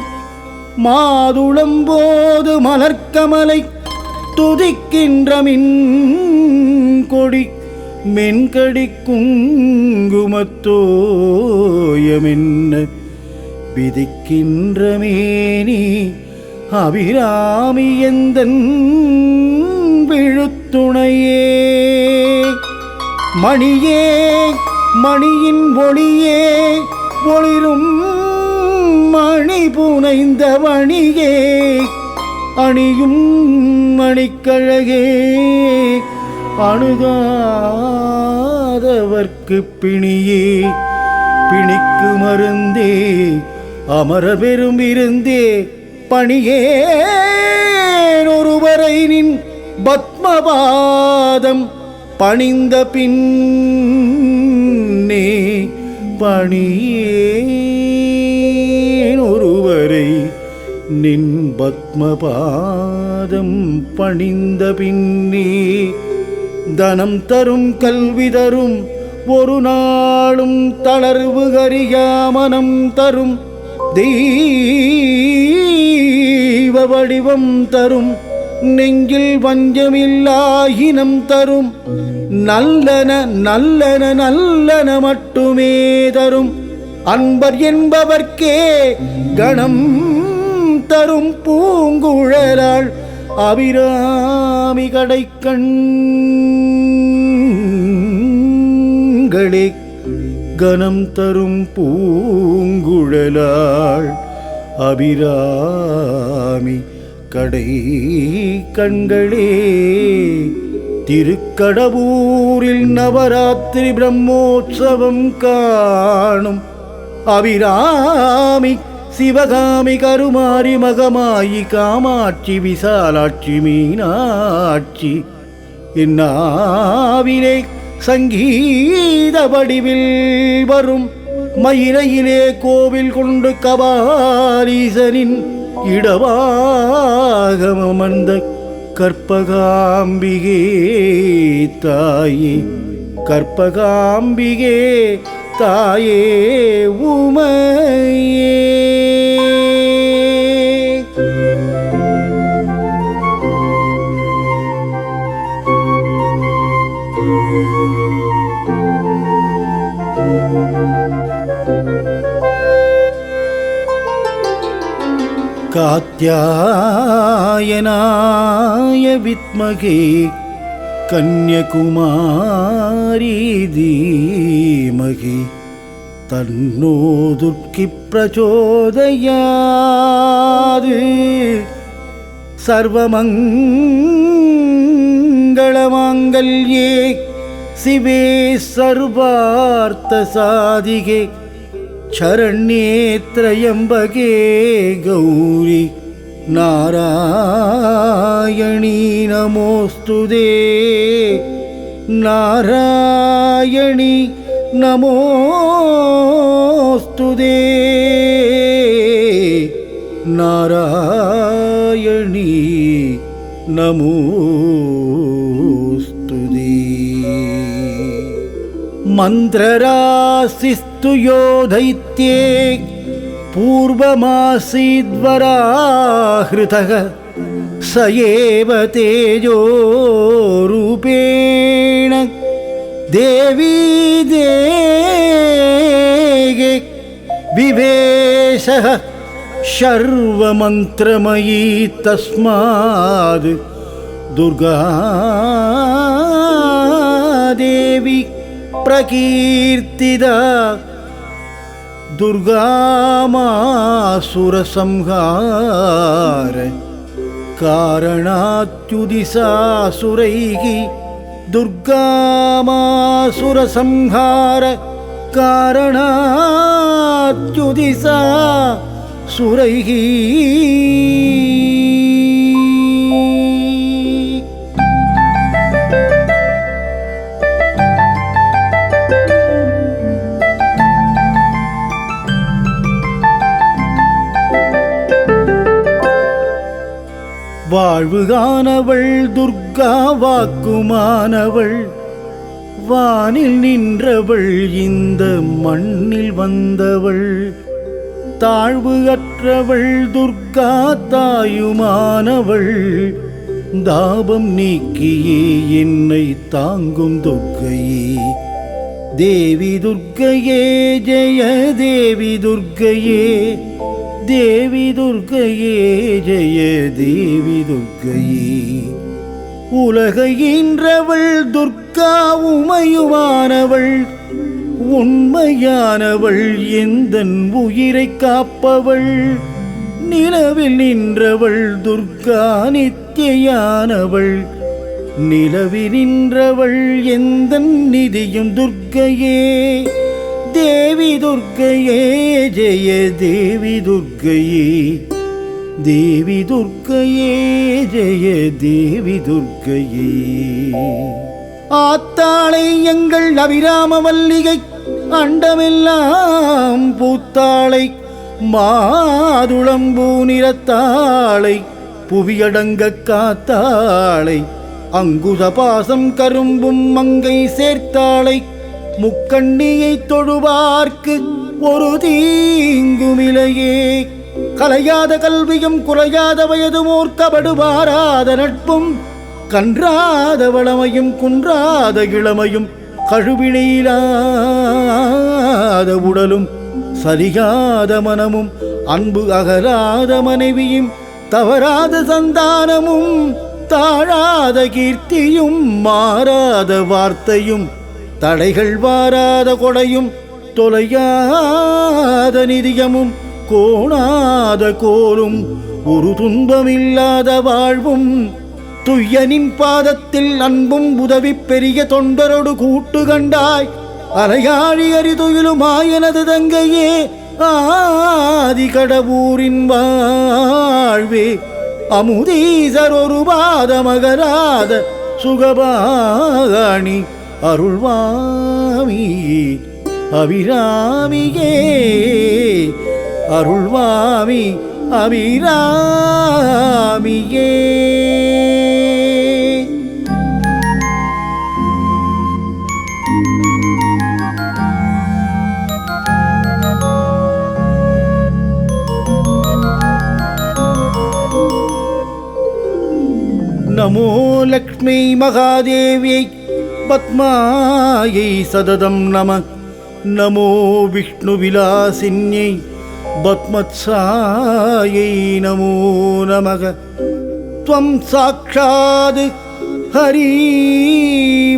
மாதுளம்போது மலர்க்கமலை துதிக்கின்ற மின் கொடி மென்கடி குங்குமத்தோயமென்ன விதிக்கின்ற மேனி அபிராமி எந்தன் விழுத்துணையே மணியே மணியின் ஒளியே ஒளிரும் மணி புனைந்த மணியே அணியும் மணிக்கழகே அணுகாதவர்க்கு பிணியே பிணிக்கு மருந்தே அமரர் பெரும் இருந்தே பணியேன் ஒருவரை நின் பத்மபாதம் பணிந்த பின்னே பணியேன் ஒருவரை நின் பத்மபாதம் பணிந்த பின்னே தனம் தரும் கல்வி தரும் ஒரு நாளும் தளர்வு கரியாமனம் தரும் தெய்வ வடிவம் தரும் நெஞ்சில் வஞ்சமில்லாயினம் தரும் நல்லன நல்லன நல்லன மட்டுமே தரும் அன்பர் என்பவர்க்கே கணம் தரும் பூங்குழலாள் அபிராமி கடைக்கண்களே கணம் தரும் பூங்குழலாள் அபிராமி கடை கண்களே திருக்கடவூரில் நவராத்திரி பிரம்மோற்சவம் காணும் அபிராமி சிவகாமி கருமாரி மகமாயி காமாட்சி விசாலாட்சி மீனாட்சி இந்நாவிலே சங்கீத வடிவில் வரும் மயிலையிலே கோவில் கொண்டு கபாலீசனின் இடவாகமந்த கற்பகாம்பிகே தாயே கற்பகாம்பிகே தாயே உமையே காத்யாயனாய வித்மகே கன்யகுமாரி தீமகி தன்னோ துர்க்கி பிரச்சோதயாது சர்வமங்களமாங்கல்யே சிவே சர்வார்த்த சாதிகே சரண்யே த்ரயம்பகே கௌரி நாராயணீ நமோஸ்துதே நாராயணி நமோஸ்துதே நாராயணி நமோஸ்துதே மந்திரராசிஸ்து யோ दैत्ये पूर्वमासीद्वराहृतः स एव तेजो रूपेण देवी देगे विवेशः सर्वमन्त्रमयी तस्माद् दुर्गा देवी प्रकीर्तिता दुर्गामासुरसंहार कारणात्युदिसासुरैः दुर्गामासुरसंहार कारणात्युदिसासुरैः வாழ்வுகானவள் துர்கா வாக்குமானவள் வானில் நின்றவள் இந்த மண்ணில் வந்தவள் தாழ்வு அற்றவள் துர்கா தாயுமானவள் தாபம் நீக்கியே என்னை தாங்கும் துர்க்கையே தேவி துர்க்கையே ஜெய தேவி துர்க்கையே தேவி துர்க்கையே ஜெய தேவி துர்க்கையே உலகையின்றவள் துர்கா உமையுமானவள் உண்மையானவள் எந்தன் உயிரை காப்பவள் நிலவில் நின்றவள் துர்கா நித்தியானவள் நிலவில் நின்றவள் எந்தன் நிதியும் துர்க்கையே தேவி துர்க்கையே ஜெய தேவி துர்க்கையே தேவி துர்க்கையே ஜெய தேவி துர்க்கையே ஆத்தாளை எங்கள் அபிராம மல்லிகை அண்டமெல்லாம் பூத்தாளை மாதுளம்பூ நிறத்தாளை புவியடங்க காத்தாளை அங்குத பாசம் கரும்பும் மங்கை சேர்த்தாளை முக்கண்ணியை தொழுவார்க்கு ஒரு தீங்குமிலையே கலையாத கல்வியும் குறையாத வயதும் ஓர்க்கபடுவாராத நட்பும் கன்றாத வளமையும் குன்றாத இளமையும் கழுவினையிலாத உடலும் சரியாத மனமும் அன்பு அகலாத மனைவியும் தவறாத சந்தானமும் தாழாத கீர்த்தியும் மாறாத வார்த்தையும் தடைகள் வாராத கொடையும் தொலையாத நிதியமும் கோணாத கோலும் ஒரு துன்பமில்லாத வாழ்வும் துய்யனின் பாதத்தில் அன்பும் உதவி பெரிய தொண்டரோடு கூட்டு கண்டாய் அலையாழி அரிதுயிலுமாயனது தங்கையே ஆதி கடவுரின் வாழ்வே அமுதீசர் ஒரு பாதமகராத சுகபாணி அருள்வாமி அபிராமியே அருள்வாமி அபிராமியே நமோ லக்ஷ்மி மகாதேவியை பத்மாயை சததம் நம நமோ விஷ்ணு விலாசின்யை பத்மத்சாயை நமோ நமக த்வம் சாக்ஷாத் ஹரி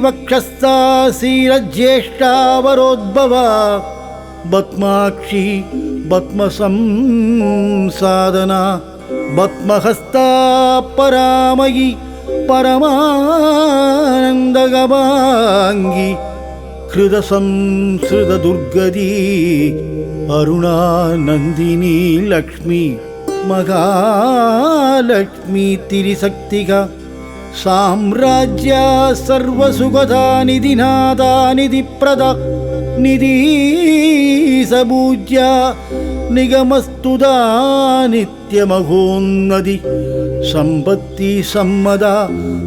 வக்ஷஸ்தாசீரஜ்யேஷ்டாவரோத்பவா பத்மாக்ஷி பத்மசம்சாதனா பத்மஹஸ்தா பராமயி பரமானந்தகபாங்கி ஹிருதசம்ஸ்ருத துர்கதி அருணாநந்தினி லக்ஷ்மி மகாலக்ஷ்மி திரிசக்திகா சாம்ராஜ்யா சர்வசுகதா நிதிநாதா நிதிப்ரதா நிதீசபூஜ்யா நிகமஸ்துதா நித்யமகோன்னதி சம்பத்தி சம்மதா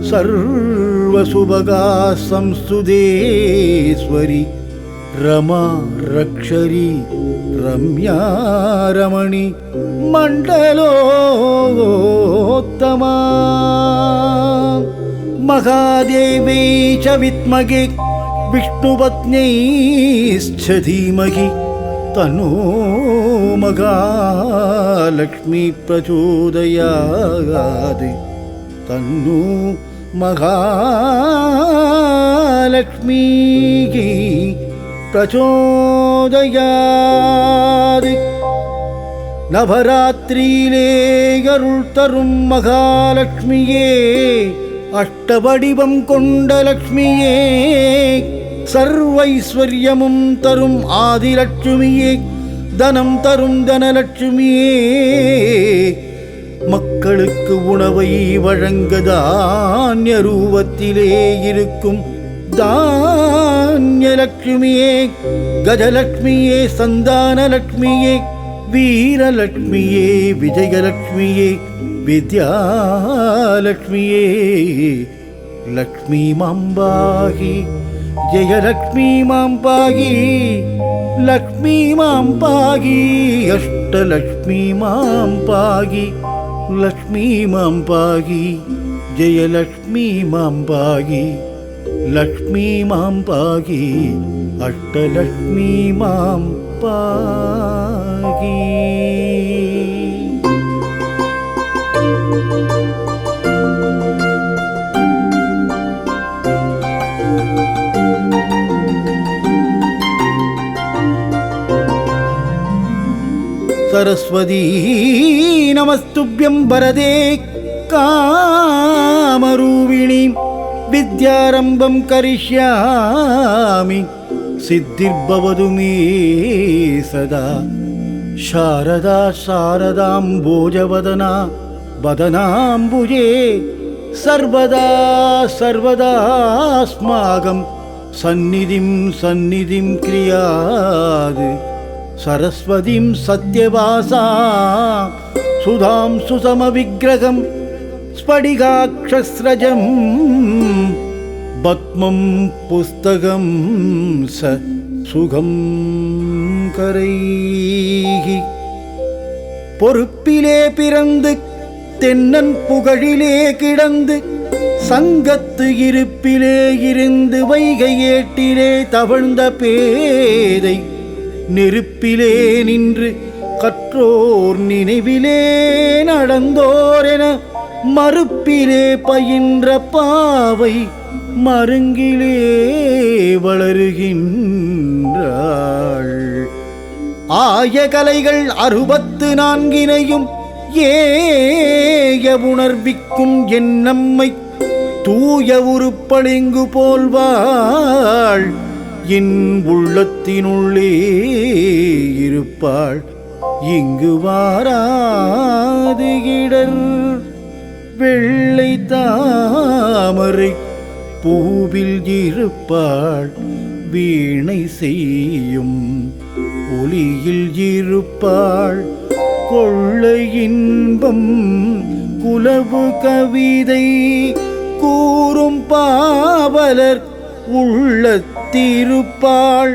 சர்வசுபகா சம்ஸ்துதேஸ்வரி ரமா ரக்ஷரி ரம்யா ரமணி மண்டலோத்தமா மகாதேவை ச வித்மகே விஷ்ணுபத்னைஸ்ச தீமகி தன்னோ மகாலக்ஷ்மி பிரச்சோதயாத் தன்னோ மகாலக்ஷ்மி பிரச்சோதயாத் நவராத்திரியிலே அருள் தரும் மகாலட்சுமியே அஷ்டவடிவம் கொண்ட லக்ஷ்மியே சர்வைஸ்வர்யமும் தரும் ஆதிலட்சுமியே தனம் தரும் தனலட்சுமியே மக்களுக்கு உணவை வழங்க தானிய ரூபத்திலே இருக்கும் தானியலட்சுமியே கஜலட்சுமியே சந்தானலட்சுமியே வீரலட்சுமியே விஜயலட்சுமியே வித்யாலட்சுமியே லக்ஷ்மி மாம்பாகி ஜெயலக்ஷ்மி மாம்பாகி லக்ஷ்மி மாம்பாகி அஷ்டலக்ஷ்மி மாம்பாகி லக்ஷ்மி மாம்பாகி ஜெயலக்ஷ்மி மாம்பாகி லக்ஷ்மி மாம்பாகி அஷ்டலக்ஷ்மி மாம்பாகி. सरस्वती नमस्तुभ्यं वरदे कामरूपिणी विद्यारम्भं करिष्यामि सिद्धिर्भवतु मे सदा शारदा शारदाम्बोजवदना वदनाम्बुजे सर्वदा सर्वदास्माकं सन्निधिं क्रियात् सरस्वतीं सत्यवासा सुधां सुसमविग्रहं स्फटिकाक्षस्रजं पद्मं पुस्तकं स सुगं करैः பொறுப்பிலே பிறந்து தென்னன் புகழிலே கிடந்து சங்கத்து இருப்பிலே இருந்து வைகை ஏட்டிலே தவழ்ந்த பேதை நெருப்பிலே நின்று கற்றோர் நினைவிலே நடந்தோரென மறுப்பிலே பயின்ற பாவை மருங்கிலே வளருகின்றாள். ஆய கலைகள் 64 ஏய உணர்விக்கும் என் நம்மை தூய உருப்பளிங்கு போல்வாள் என் உள்ளத்தினுள்ளே இருப்பாள் இங்கு வாராது இடர். வெள்ளை தாமரை பூவில் இருப்பாள் வீணை செய்யும் ஒலியில் இருப்பாள் கொள்ளை இன்பம் குலவு கவிதை கூறும் பாவலர் உள்ளத்திருப்பாள்.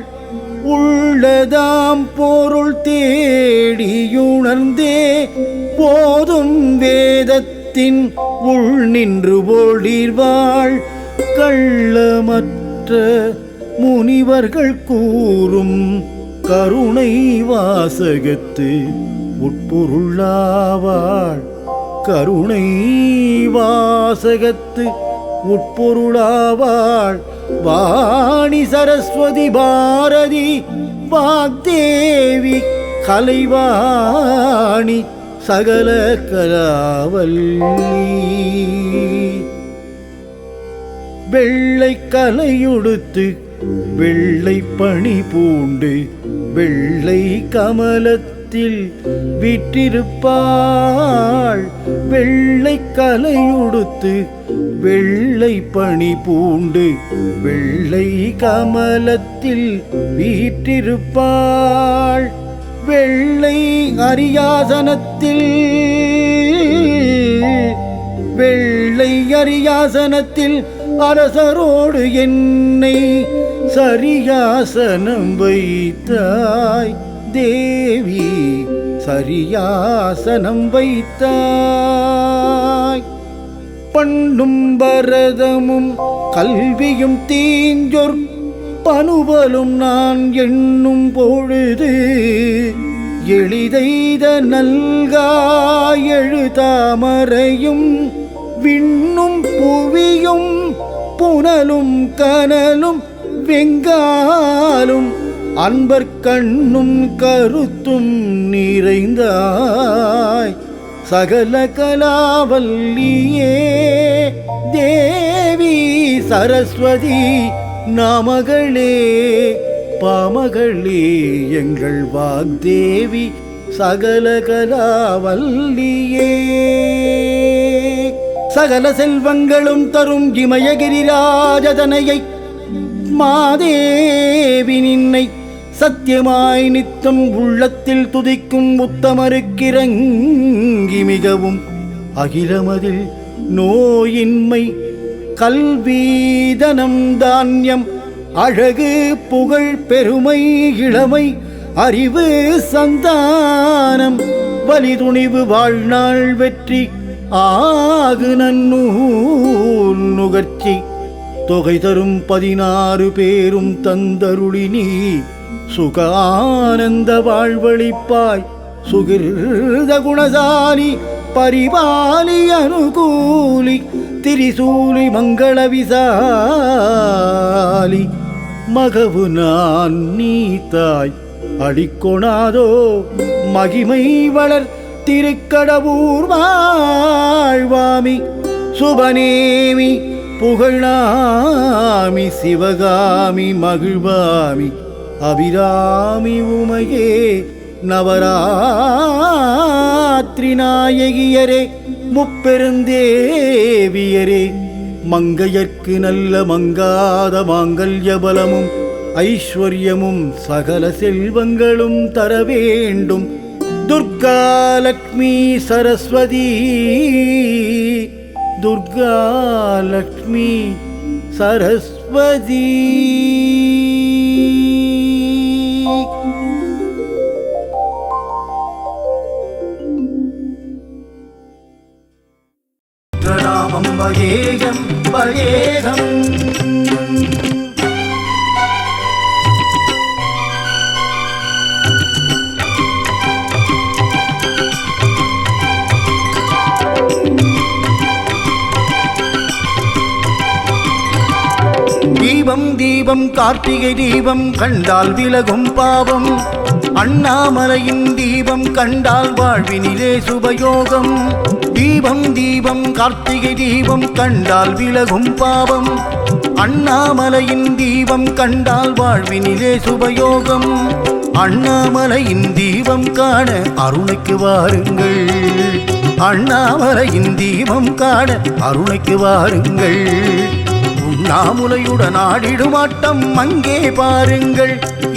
உள்ளதாம் பொருள் தேடியுணர்ந்தே போதும் வேதத்தின் உள் நின்று ஒளிர்வாள். கள்ளமற்ற முனிவர்கள் கூறும் கருணை வாசகத்து உட்பொருளாவாள். கருணை வாசகத்து உட்பொருளாவாள். வாணி சரஸ்வதி பாரதி வாக்தேவி கலைவாணி சகல கலாவல்லி. வெள்ளை கலையுடுத்து வெள்ளை பணி பூண்டு வெள்ளை கமலத்தில் விற்றிருப்பாள். வெள்ளை கலையுடுத்து வெள்ளை பணி பூண்டு வெள்ளை கமலத்தில் வீற்றிருப்பாள். வெள்ளை அரியாசனத்தில் வெள்ளை அரியாசனத்தில் அரசரோடு என்னை சரியாசனம் வைத்தாய் தேவி சரியாசனம் வைத்தாய். பண்ணும் பரதமும் கல்வியும் தீஞ்சொற் பனுவலும் நான் எண்ணும் பொழுது எளிதைத நல்காய் எழுதாமரையும் விண்ணும் புவியும் புனலும் கனலும் வெங்காலும் அன்பர் கண்ணும் கருத்தும் நிறைந்தாய் சகல கலாவல்லியே தேவி சரஸ்வதி நாமகளே பாமகளே எங்கள் வாக்தேவி சகல கலாவல்லியே. சகல செல்வங்களும் தரும் இமயகிரிராஜதனையை மாதேவி நின்னை சத்தியமாய் நித்தம் உள்ளத்தில் துதிக்கும் உத்தமருக்கிறங்கி மிகவும் அகிலமதில் நோயின்மை கல்வீதனம் தானியம் அழகு புகழ் பெருமை இளமை அறிவு சந்தானம் வலிதுணிவு வாழ்நாள் வெற்றி ஆகு நன்னூல் நுகர்ச்சி தொகை தரும் 16 பேரும் தந்தருளினி சுகானந்த வாழ்வழிப்பாய் சுகிர்த குணசாலி பரிபாலி அனுகூலி திரிசூலி மங்கள விசாலி மகவு நான் நீ தாய் அடிக்கொணாதோ மகிமை வளர் திருக்கடவூர் வாழ்வாமி சுபநேமி புகழாமி சிவகாமி மகிழ்வாமி அபிராமி உமையே நவராத்திரி நாயகியரே முப்பெருந்தேவியரே மங்கையர்க்கு நல்ல மங்காத மாங்கல்ய பலமும் ஐஸ்வர்யமும் சகல செல்வங்களும் தர வேண்டும் துர்கா லக்ஷ்மி சரஸ்வதி துர்கா லக்ஷ்மி சரஸ்வதி நாமம் வகேகம் வகேகம் தீபம் தீபம் கார்த்திகை தீபம் கண்டால் விலகும் பாவம் அண்ணாமலையின் தீபம் கண்டால் வாழ்வினிலே சுபயோகம் தீபம் தீபம் கார்த்திகை தீபம் கண்டால் விலகும் பாவம் அண்ணாமலையின் தீபம் கண்டால் வாழ்வினிலே சுபயோகம் அண்ணாமலையின் தீபம் காண அருணைக்கு வாருங்கள் அண்ணாமலையின் தீபம் காண அருணைக்கு வாருங்கள் உண்ணாமுலையுடன் ஆடிடுமாட்டம் அங்கே பாருங்கள்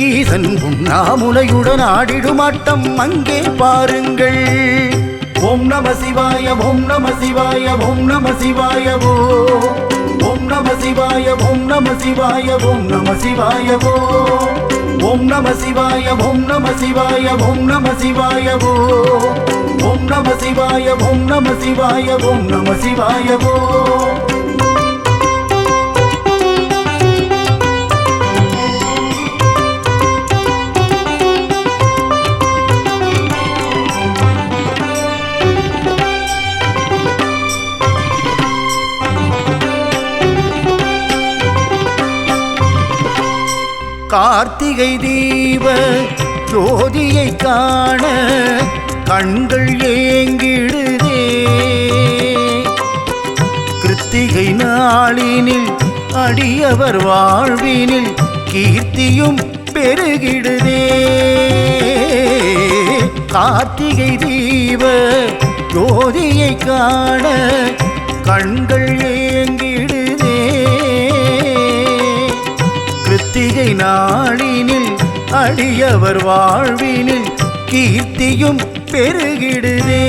ஈசன் உண்ணாமுலையுடன் ஆடிடுமாட்டம் அங்கே பாருங்கள் ஓம் நம சிவாய ஓம் நம சிவாய ஓம் நம சிவாய ஓம் நம சிவாய ஓம் நம சிவாய ஓம் நம சிவாய ஓம் நம சிவாய ஓம் நம சிவாய ஓம் நம சிவாய ஓம் நம சிவாய ஓம் நம சிவாய ஓம் நம சிவாய கார்த்திகை தீப ஜோதியை காண கண்கள் ஏங்கிடுதே கிருத்திகை நாளினில் அடியவர் வாழ்வினில் கீர்த்தியும் பெருகிடுதே கார்த்திகை தீப ஜோதியை காண கண்கள் ஏங்கிடுதே கிருத்திகை நாளினில் அடியவர் வாழ்வினில் கீர்த்தியும் பெருகிடுதே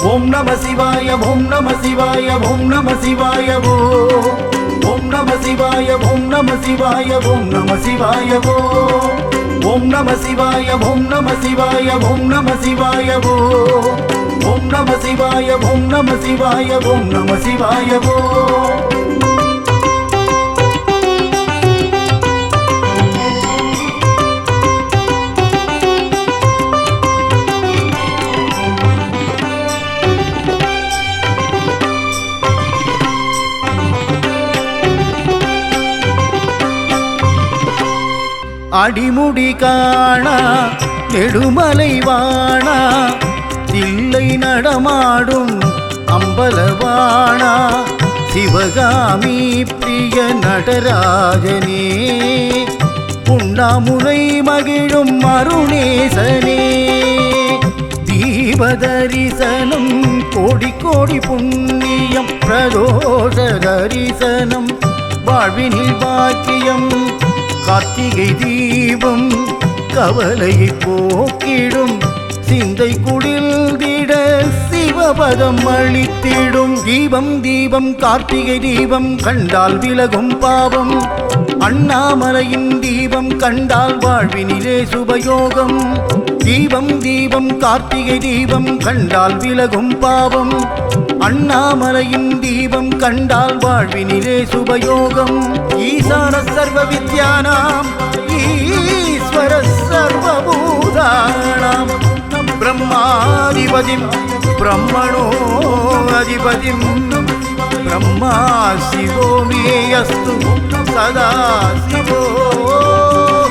ஓம் நம சிவாய ஓம் நம சிவாய ஓம் நம சிவாய ஓம் நம சிவாய ஓம் நம சிவாய ஓம் நம சிவாய ஓம் நம சிவாய ஓம் நம சிவாய ஓம் நம சிவாய ஓம் நம சிவாய ஓம் நம சிவாய ஓம் நம சிவாய அடிமுடி காணா நெடுமலை வாணா தில்லை நடமாடும் அம்பலவாணா சிவகாமி பிரிய நடராஜனே உண்ணாமுலை மகிழும் அருணேசனே தீபதரிசனம் கோடி கோடி புண்ணியம் பிரதோஷ தரிசனம் வாழ்வினில் பாக்கியம் கார்த்திகை தீபம் கவலையை போக்கிடும் சிந்தை குடில்திட சிவபதம் அளித்திடும் தீபம் தீபம் கார்த்திகை தீபம் கண்டால் விலகும் பாவம் அண்ணாமலையின் தீபம் கண்டால் வாழ்வினிலே சுபயோகம் தீபம் தீபம் கார்த்திகை தீபம் கண்டால் விலகும் பாவம் அண்ணாமலையின் தீபம் கண்டால் வாழ்வினிலே சுபயோகம் ஈசான சர்வ வித்யானாம் ஈஸ்வர சர்வபூதானாம் பிரம்மாதிபதிம் பிரம்மணோ அதிபதிம் பிரம்மா சிவோ மேயஸ்து சதா சிவோ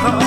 ஆம்.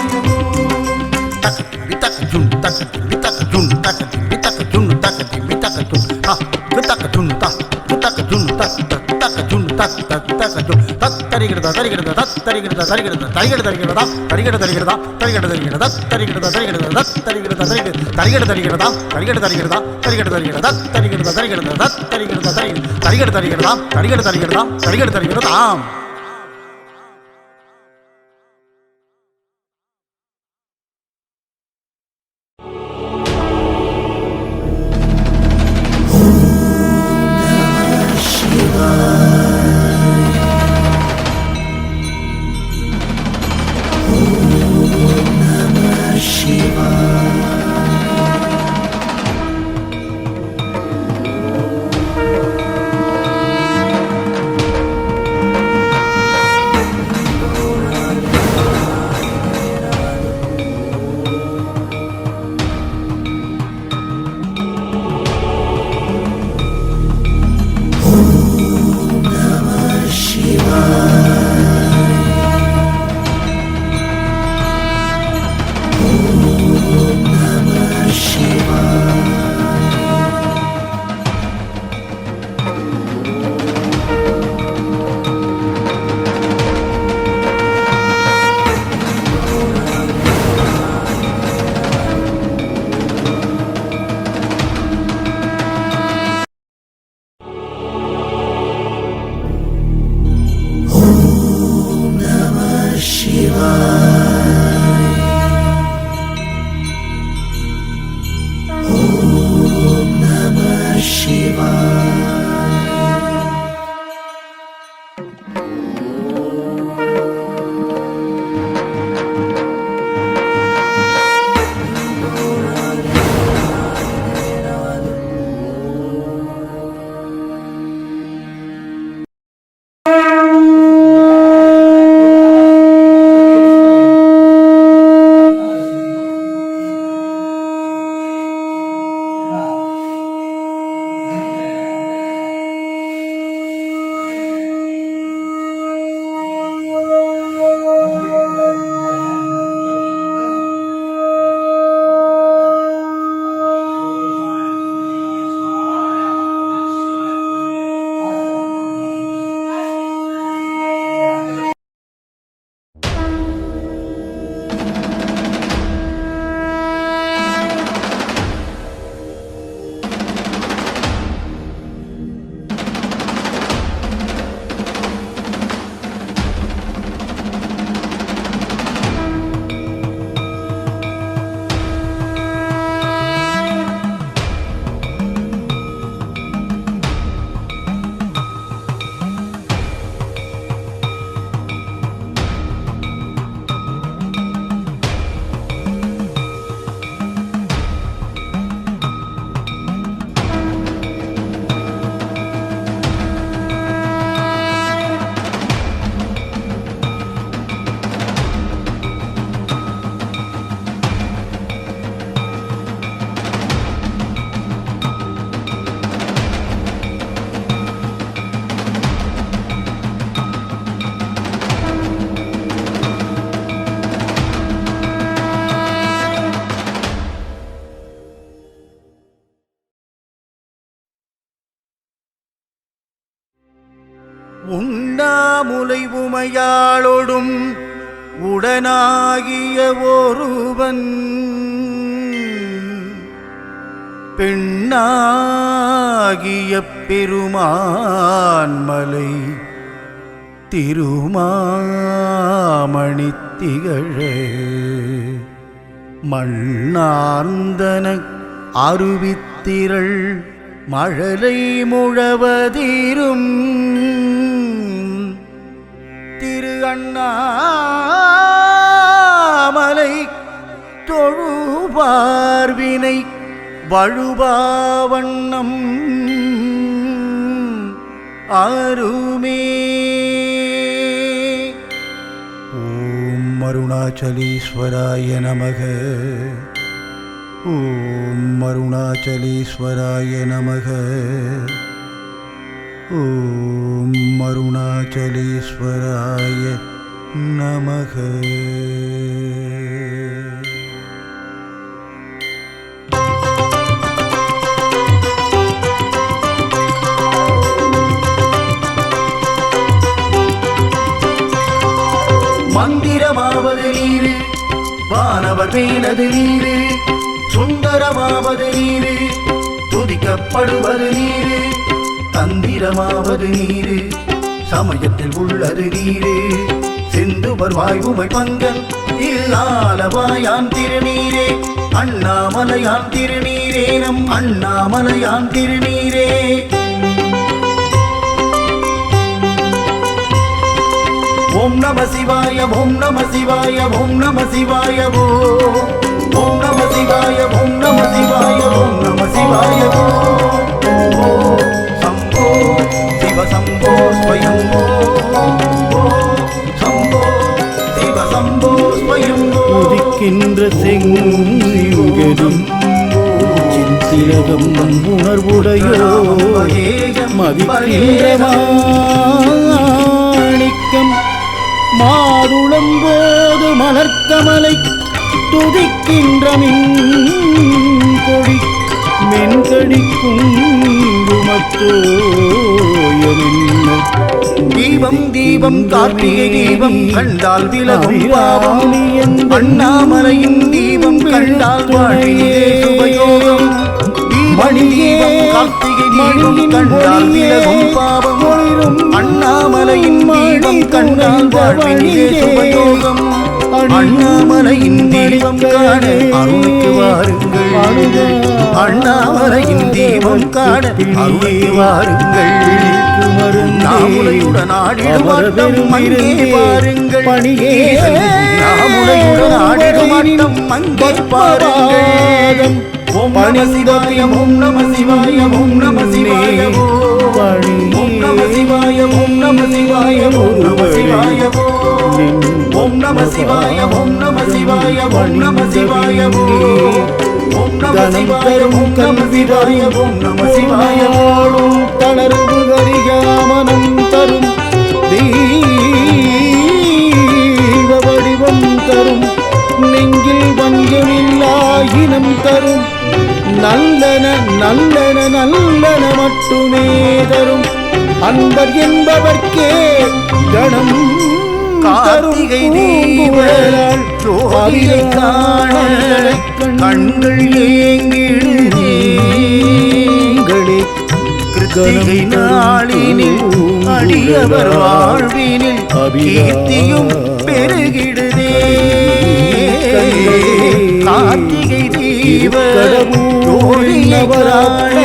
உண்ணாமுலை உமையாளொடும் உடனாகிய ஒருவன் பெண்ணாகிய பெருமான்மலை திருமாமணி திகழ மண்ணார்ந்தன அருவித்திரள் மழலை முழவதீரும் திரு அண்ணாமலை தொழுபார்வினை வழுபாவண்ணம் அருமே. ஓம் அருணாச்சலீஸ்வராய நமக. ஓம் அருணாச்சலீஸ்வராய நமக. ஓம் அருணாச்சலீஸ்வராய நமக. மந்திரமாவது நீரு, வானவர் மேலது நீரு, சுந்தரமாவது நீரு, துதிக்கப்படுவது நீரு, தந்திரமாவது நீரு, சமயத்தில் உள்ளது நீரு, சிந்துவர் வாய்வுமை பங்கன் இல்லாலவாயான் திருநீரே, அண்ணாமலையான் திருநீரே, நம் அண்ணாமலையான் திருநீரே. ஓம் நம சிவாய, ஓம் நம சிவாய, ஓம் நம சிவாய, ஓம் நம சிவாய, ஓம் நம சிவாய, ஓம் நம சிவாய, சம்போ சிவ சம்போ ஸ்வயம்போ, சம்போ சிவ சம்போ ஸ்வயம்போ. உதிக்கின்ற செங்கரும் சித்திரகம் உணர்வுடையோ மதிக்கின்ற மாணிக்கம் மாதுளம்போது மலர்கமலை துதிக்கின்ற மின்கொடி மென்கடிக்கும் தீபம் தீபம் கார்த்திகை தீபம் கண்டால் விலகும் பாவம், அண்ணாமலையின் தீபம் கண்டால் வாழ்விலே சுபயோகம். மணி தீபம் கார்த்திகை தீபம் கண்டால் விலகும் பாவம், அண்ணாமலையின் தீபம் கண்டால் வாழ்விலே சுபயோகம். அண்ணாமலையின் தீபம் காண அருளுக்கு வாருங்கள், அண்ணாமலையின் தீபம் காண அருளுக்கு வாருங்கள். நாமுலையுடன் ஆடிடுமாட்டம் மங்கே பாருங்கள், நாமுலையுடன் ஆடிடுமாட்டம் மங்கே பாருங்கள். ஓம் நம சிவாய, ஓம் நம சிவாய, ஓம் நம சிவாய, ஓம் நம சிவாய, ஓம் நம சிவாய, ஓம் நம சிவாய, ஓம் நம சிவாய, ஓம் நம சிவாய, ஓம் நம சிவாய, ஓம் நம சிவாய, ஓம் நம சிவாய, ஓம் நம சிவாய. தளர்வு கரியாமனம் தரும் தெய்வ வடிவம் தரும், நெஞ்சில் வஞ்சமில்லாயினம் தரும், நல்லன நல்லன நல்லன மட்டுமே தரும், அன்பர் என்பவர்க்கே கணம் கார்த்திகை தீபரால் ஜோதியை காண கண்கள் ஏங்கிடுங்களே. கிருத்திகை நாளினில் அடியவர் வாழ்வினில் கீர்த்தியும் பெருகிடுதே. கார்த்திகை தீப ஜோதியை காண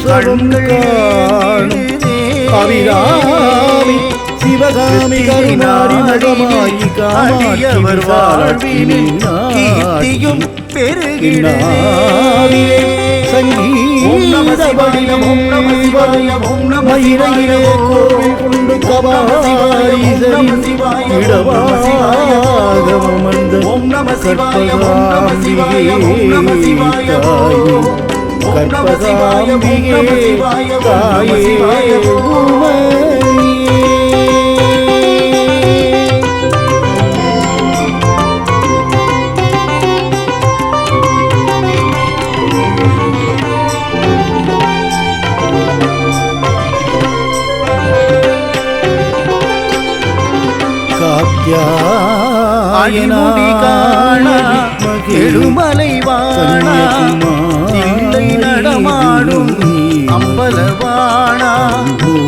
கண்கள் ஏங்கிடுதே. சிவகாமி கருமாரி நகமாயி காமாட்சியவர் வாழ்வினில் கீர்த்தியும் பெருகிடுதே. சங்கீத வடிவம் ஓம் நம சிவாய, ஓம் நம சிவாய, கோவில் கொண்டு கபாலீசனின் இடவாகமந்த ஓம் நம சிவாய, ஓம் நம சிவாய, ஓம் நம சிவாய, கற்பகாம்பிகே தாயே அழிமுடி காண எழுமலை வாணா, இல்லை நடமாடும் அம்பலவாணா,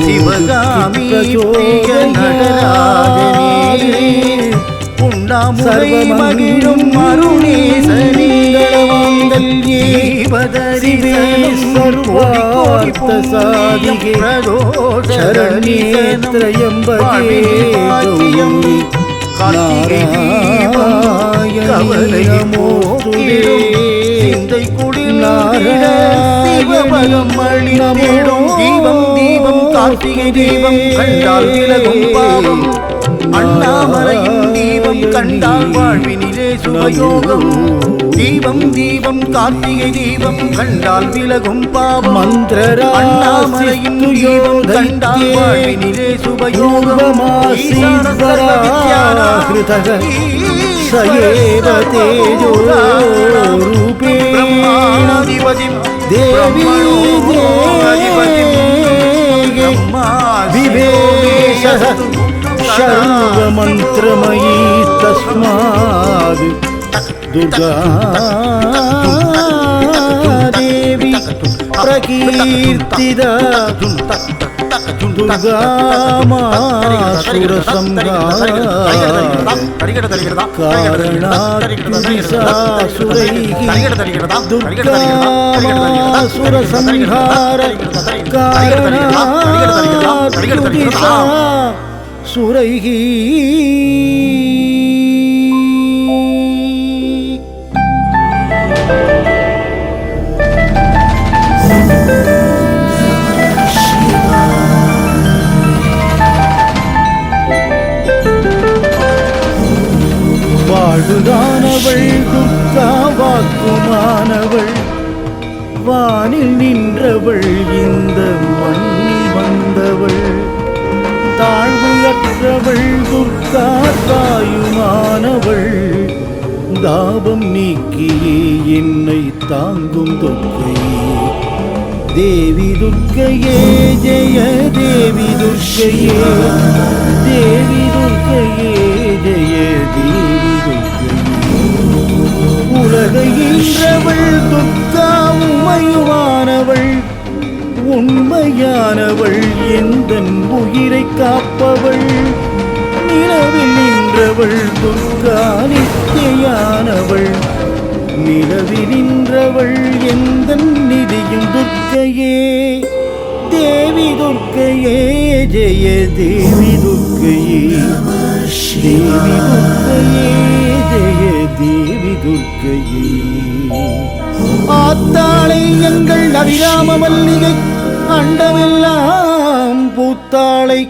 சிவகாமி பிரிய நடராஜனே. உண்ணாமுலை மகிழும் அருணேசனே தீபம் தீபம் கார்த்திகை தீபம் கண்டால் விலகும் பாவம் அண்ணாமலையின் தீபம் கண்டால் வாழ்வினிலே சுபயோகம் தீபம் தீபம் கார்த்திகை தீபம் கண்டால் விலகும் பாவம் அண்ணாமலையின் தீபம் கண்டால் வாழ்வினிலே சுபயோகம் சயேவ தேஜோ ரூபேணாதிபதிம் தேவி விவேஷ सर्वमन्त्रमयी तस्माद् दुर्गा देवी प्रकीर्तिता சுரைகி வாழ்வுதானவள் துர்கா வாக்குமானவள் வானில் நின்றவள் இந்த மண்ணில் வந்தவள் தாழ்வுயற்றவள் துர்கா தாயுமானவள் தாபம் நீக்கியே என்னை தாங்கும் துர்க்கையே தேவி துர்க்கையே ஜெய தேவி துர்க்கையே தேவி துர்க்கையே ஜெய தேவி துர்க்கையே உலகை ஈன்றவள் துர்கா உமையுமானவள் உண்மையானவள் எந்தன் உயிரை காப்பவள் நிலவில் நின்றவள் துர்கா நித்தியானவள் நிலவில் நின்றவள் எந்தன் நிதியும் துர்க்கையே தேவி துர்க்கையே ஜெய தேவி துர்க்கையே தேவி துர்க்கையே ஜெய தேவி துர்க்கையே ஆத்தாளை எங்கள் அபிராம மல்லிகை அண்டமெல்லாம் பூத்தாளை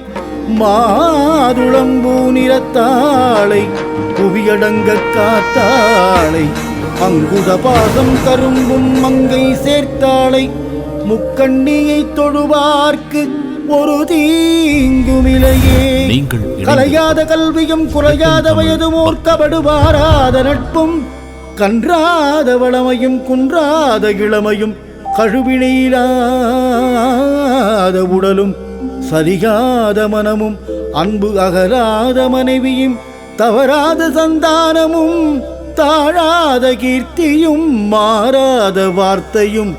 மாதுளம்பூ நிறத்தாளை புவியடங்க காத்தாளை அங்குத பாதம் கரும்பும் மங்கை சேர்த்தாளை முக்கண்ணியை தொழுவார்க்கு ஒரு தீங்குமிலையே கலையாத கல்வியும் குறையாத வயதும் ஓர்க்கப்படுவாராத நட்பும் கன்றாத வளமையும் குன்றாத இளமையும் கழுவினையிலாத உடலும் சரியாத மனமும் அன்பு அகலாத மனைவியும் தவறாத சந்தானமும் தாழாத கீர்த்தியும் மாறாத வார்த்தையும்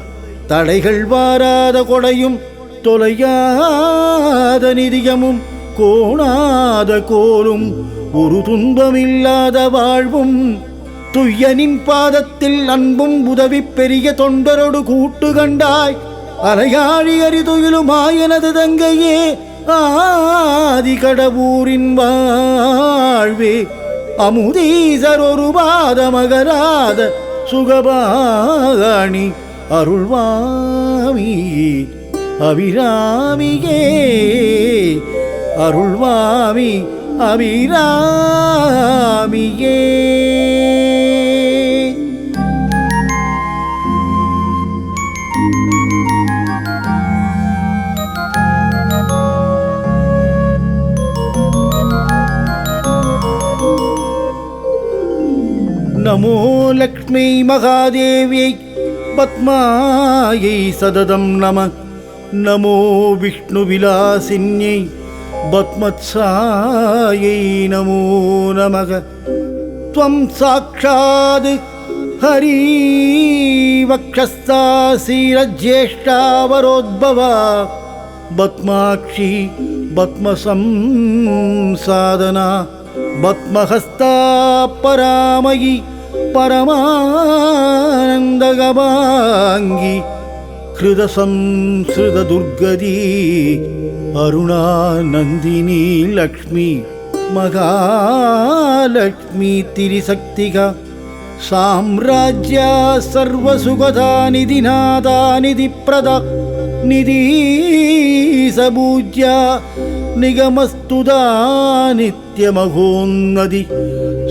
தடைகள் வாராத கொடையும் தொலையாத நிதியமும் கோணாத கோலும் ஒரு துன்பமில்லாத வாழ்வும் துய்யனின் பாதத்தில் அன்பும் உதவி பெரிய தொண்டரோடு கூட்டு கண்டாய் அலையாழி அரிதுயிலுமாயனது தங்கையே ஆதி கடவுரின் வாழ்வே அமுதீசர் ஒரு பாதமகராத சுகபாணி அருள்வாமி அபிராமியே அருள்வாமி அபிராமியே நமோ லக்ஷ்மி மகாதேவியை பத்மாயை சததம் நம நமோ விஷ்ணு விலாசின்யை பத்மத்சாயை நமோ நமக த்வம் சாக்ஷாத் ஹரி வக்ஷஸ்தாசீரஜ்யேஷ்டாவரோத்பவா பத்மாக்ஷி பத்மசம்சாதனா பத்மஹஸ்தா பராமயி பரமானந்தகபாங்கி ஹிருதசம்ஸ்ருத துர்கதி அருணாநந்தினி லக்ஷ்மி மகாலக்ஷ்மி திரிசக்திகா சாம்ராஜ்யா சர்வசுகதா நிதிநாதா நிதிப்ரதா நிதீசபூஜ்யா நிகமஸ்துதா நித்யமகோன்னதி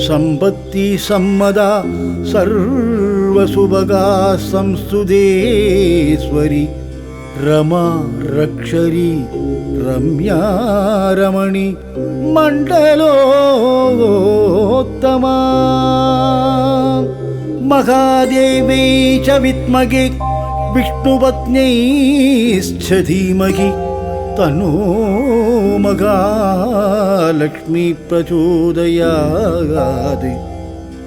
சம்பத்தி சம்மதா சர்வசுபகா சம்ஸ்துதேஸ்வரி ரமா ரக்ஷரி ரம்யா ரமணி மண்டலோத்தமா மகாதேவை ச வித்மகே விஷ்ணுபத்னைश्च धीमहि तन्नो महालक्ष्मी प्रचोदयात्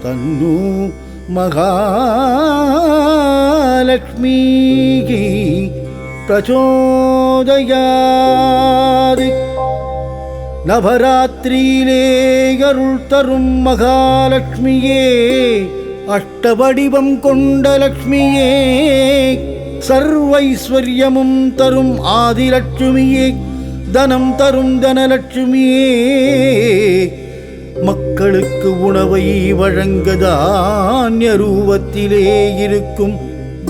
तन्नो महालक्ष्मी प्रचोदयात् நவராத்திரியிலே அருள் தரும் மகாலட்சுமியே, அஷ்டவடிவம் கொண்ட லட்சுமியே, சர்வைஸ்வர்யமும் தரும் ஆதிலட்சுமியே, தனம் தரும் தனலட்சுமியே, மக்களுக்கு உணவை வழங்க தானிய ரூபத்திலே இருக்கும்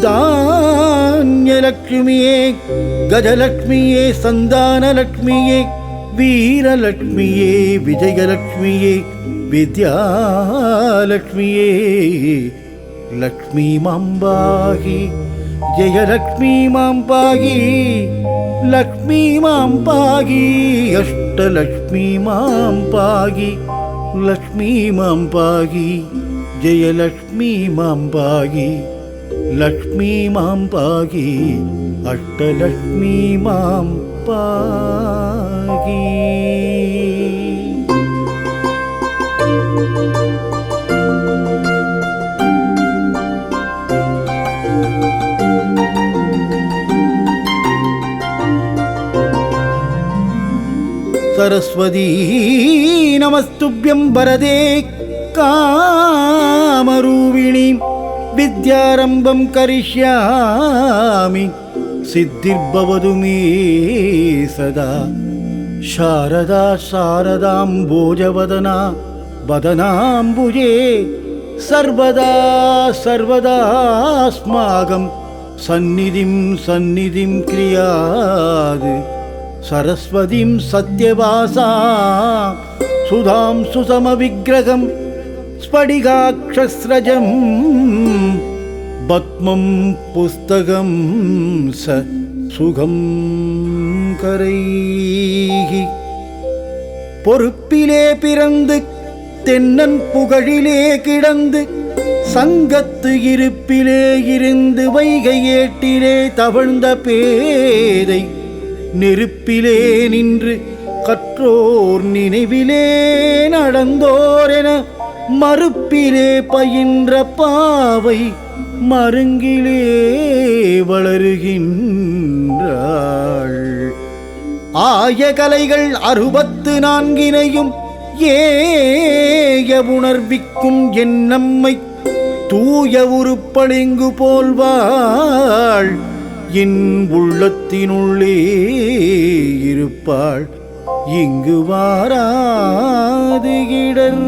தானியலட்சுமியே, கஜலட்சுமியே, சந்தானலட்சுமியே, வீரலட்சுமியே, விஜயலட்சுமியே, வித்யாலட்சுமியே, லக்ஷ்மி மாம்பாகி, ஜெயலக்ஷ்மி மாம்பாகி, லக்ஷ்மி மாம்பாகி, அஷ்டலக்ஷ்மி மாம்பாகி, லக்ஷ்மி மாம்பாகி, ஜெயலக்ஷ்மி மாம்பாகி, லக்ஷ்மி மாம்பாகி, அஷ்டலக்ஷ்மி மாம்பாகி. சரஸ்வதி நமஸ்துப்யம் வரதே காமரூபிணி, வித்யாரம்பம் கரிஷ்யாமி, சித்திர்பவது மே சதா. சாரதா சாரதாம்போஜவதனா வதனாம்புஜே, சர்வதா சர்வதாஸ்மாகம் சந்நிதிம் சந்நிதிம் கிரியாது. சரஸ்வதிம் சத்யவாசா சுதாம் சுசமவிக்கிரகம் ஸ்படிகாக்ஷஸ்ரஜம் பத்மம் புஸ்தகம் ச சுகம் கரைஹி. பொறுப்பிலே பிறந்து தென்னன் புகழிலே கிடந்து, சங்கத்து இருப்பிலே இருந்து வைகை ஏட்டிலே தவழ்ந்த பேதை, நெருப்பிலே நின்று கற்றோர் நினைவிலே நடந்தோரென மறுப்பிலே பயின்ற பாவை மருங்கிலே வளருகின்றாள். ஆய கலைகள் 64 ஏய உணர்விக்கும் என் நம்மை தூய உருப்பளிங்கு போல்வாள். என் உள்ளத்தினுள்ளே இருப்பாள், இங்கு வாராது இடர்.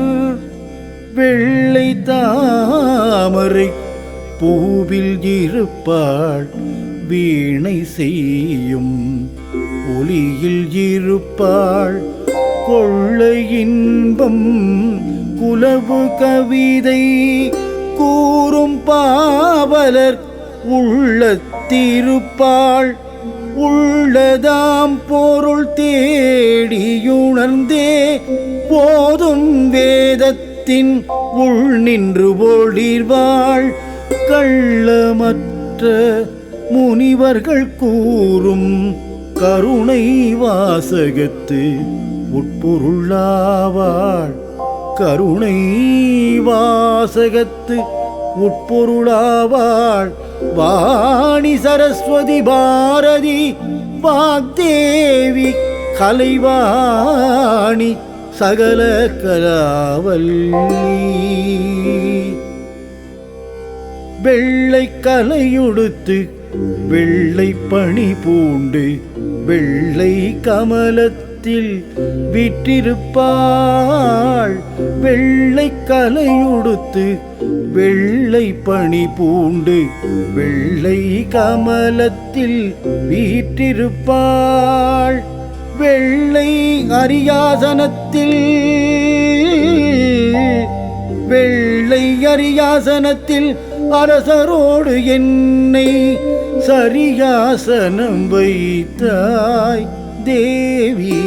வெள்ளை தாமரை பூவில் இருப்பாள், வீணை செய்யும் ஒலியில் இருப்பாள். கொள்ளை இன்பம் குலவு கவிதை கூறும் பாவலர் உள்ளத்திருப்பாள். உள்ளதாம் பொருள் தேடியுணர்ந்தே போதும் வேதத்தின் உள் நின்று ஒளிர்வாள். கள்ளமற்ற முனிவர்கள் கூறும் கருணை வாசகத்து உட்பொருளாவாள். கருணை வாசகத்து உட்பொருளாவாள். வாணி சரஸ்வதி பாரதி வாக்தேவி கலைவாணி சகல கலாவல்லி. வெள்ளை கலையுடுத்து வெள்ளை பணி பூண்டு வெள்ளை கமலத்தில் விற்றிருப்பாள். வெள்ளை கலையுடுத்து வெள்ளை பணி பூண்டு வெள்ளை கமலத்தில் வீற்றிருப்பாள். வெள்ளை அரியாசனத்தில் வெள்ளை அரியாசனத்தில் அரசரோடு என்னை சரியாசனம் வைத்தாய் தேவி,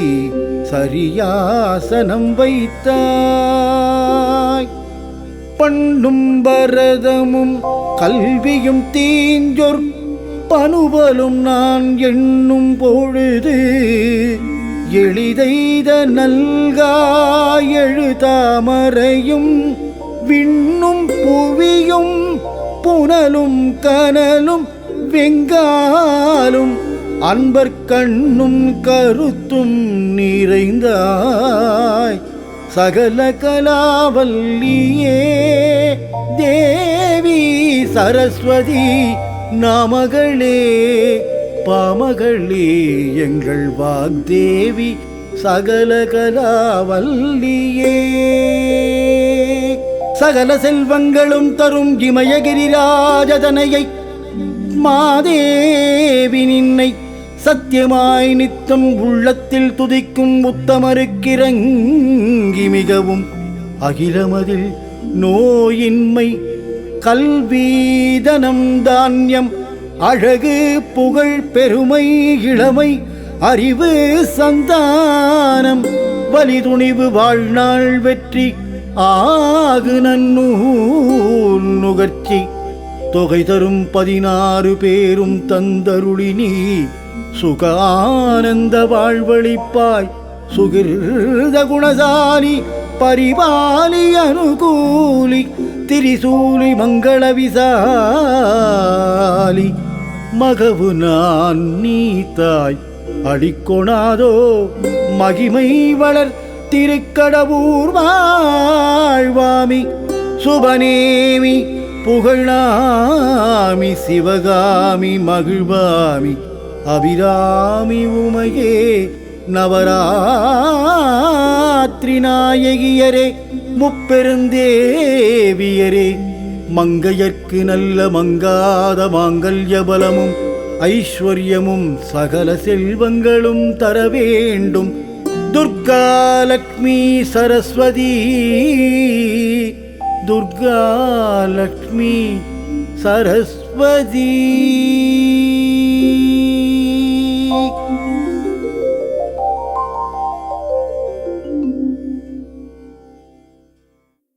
சரியாசனம் வைத்தாய். பண்ணும் பரதமும் கல்வியும் தீஞ்சொற் பனுவலும் நான் எண்ணும் பொழுது எளிதைத நல்காய் எழுதாமரையும் விண்ணும் புவியும் புனலும் கனலும் வெங்காலும் அன்பர் கண்ணும் கருத்தும் நிறைந்தாய் சகல கலாவல்லியே தேவி சரஸ்வதி நாமகளே பாமகளே எங்கள் வாக்தேவி சகல கலாவல்லியே. சகல செல்வங்களும் தரும் இமயகிரிராஜதனையை மாதேவி நின்னை சத்தியமாய் நித்தம் உள்ளத்தில் துதிக்கும் உத்தமருக்கிறங்கி மிகவும் அகிலமதில் நோயின்மை கல்வீதனம் தானியம் அழகு புகழ் பெருமை இளமை அறிவு சந்தானம் வலிதுணிவு வாழ்நாள் வெற்றி ஆகு நன்னூல் நுகர்ச்சி தொகை தரும் 16 பேரும் தந்தருளினி சுகானந்த வாழ்வழிப்பாய் சுகிர்த குணசாலி பரிபாலி அனுகூலி திரிசூலி மங்கள விசாலி மகவு நான் நீத்தாய் அடிக்கொணாதோ மகிமை வளர் திருக்கடவூர் வாழ்வாமி சுபநேமி புகழாமி சிவகாமி மகிழ்வாமி அபிராமி உமையே நவராத்திரி நாயகியரே முப்பெருந்தேவியரே மங்கையர்க்கு நல்ல மங்காத மாங்கல்ய பலமும் ஐஸ்வர்யமும் சகல செல்வங்களும் தர வேண்டும் துர்கா லக்ஷ்மி சரஸ்வதி துர்கா லக்ஷ்மி சரஸ்வதி.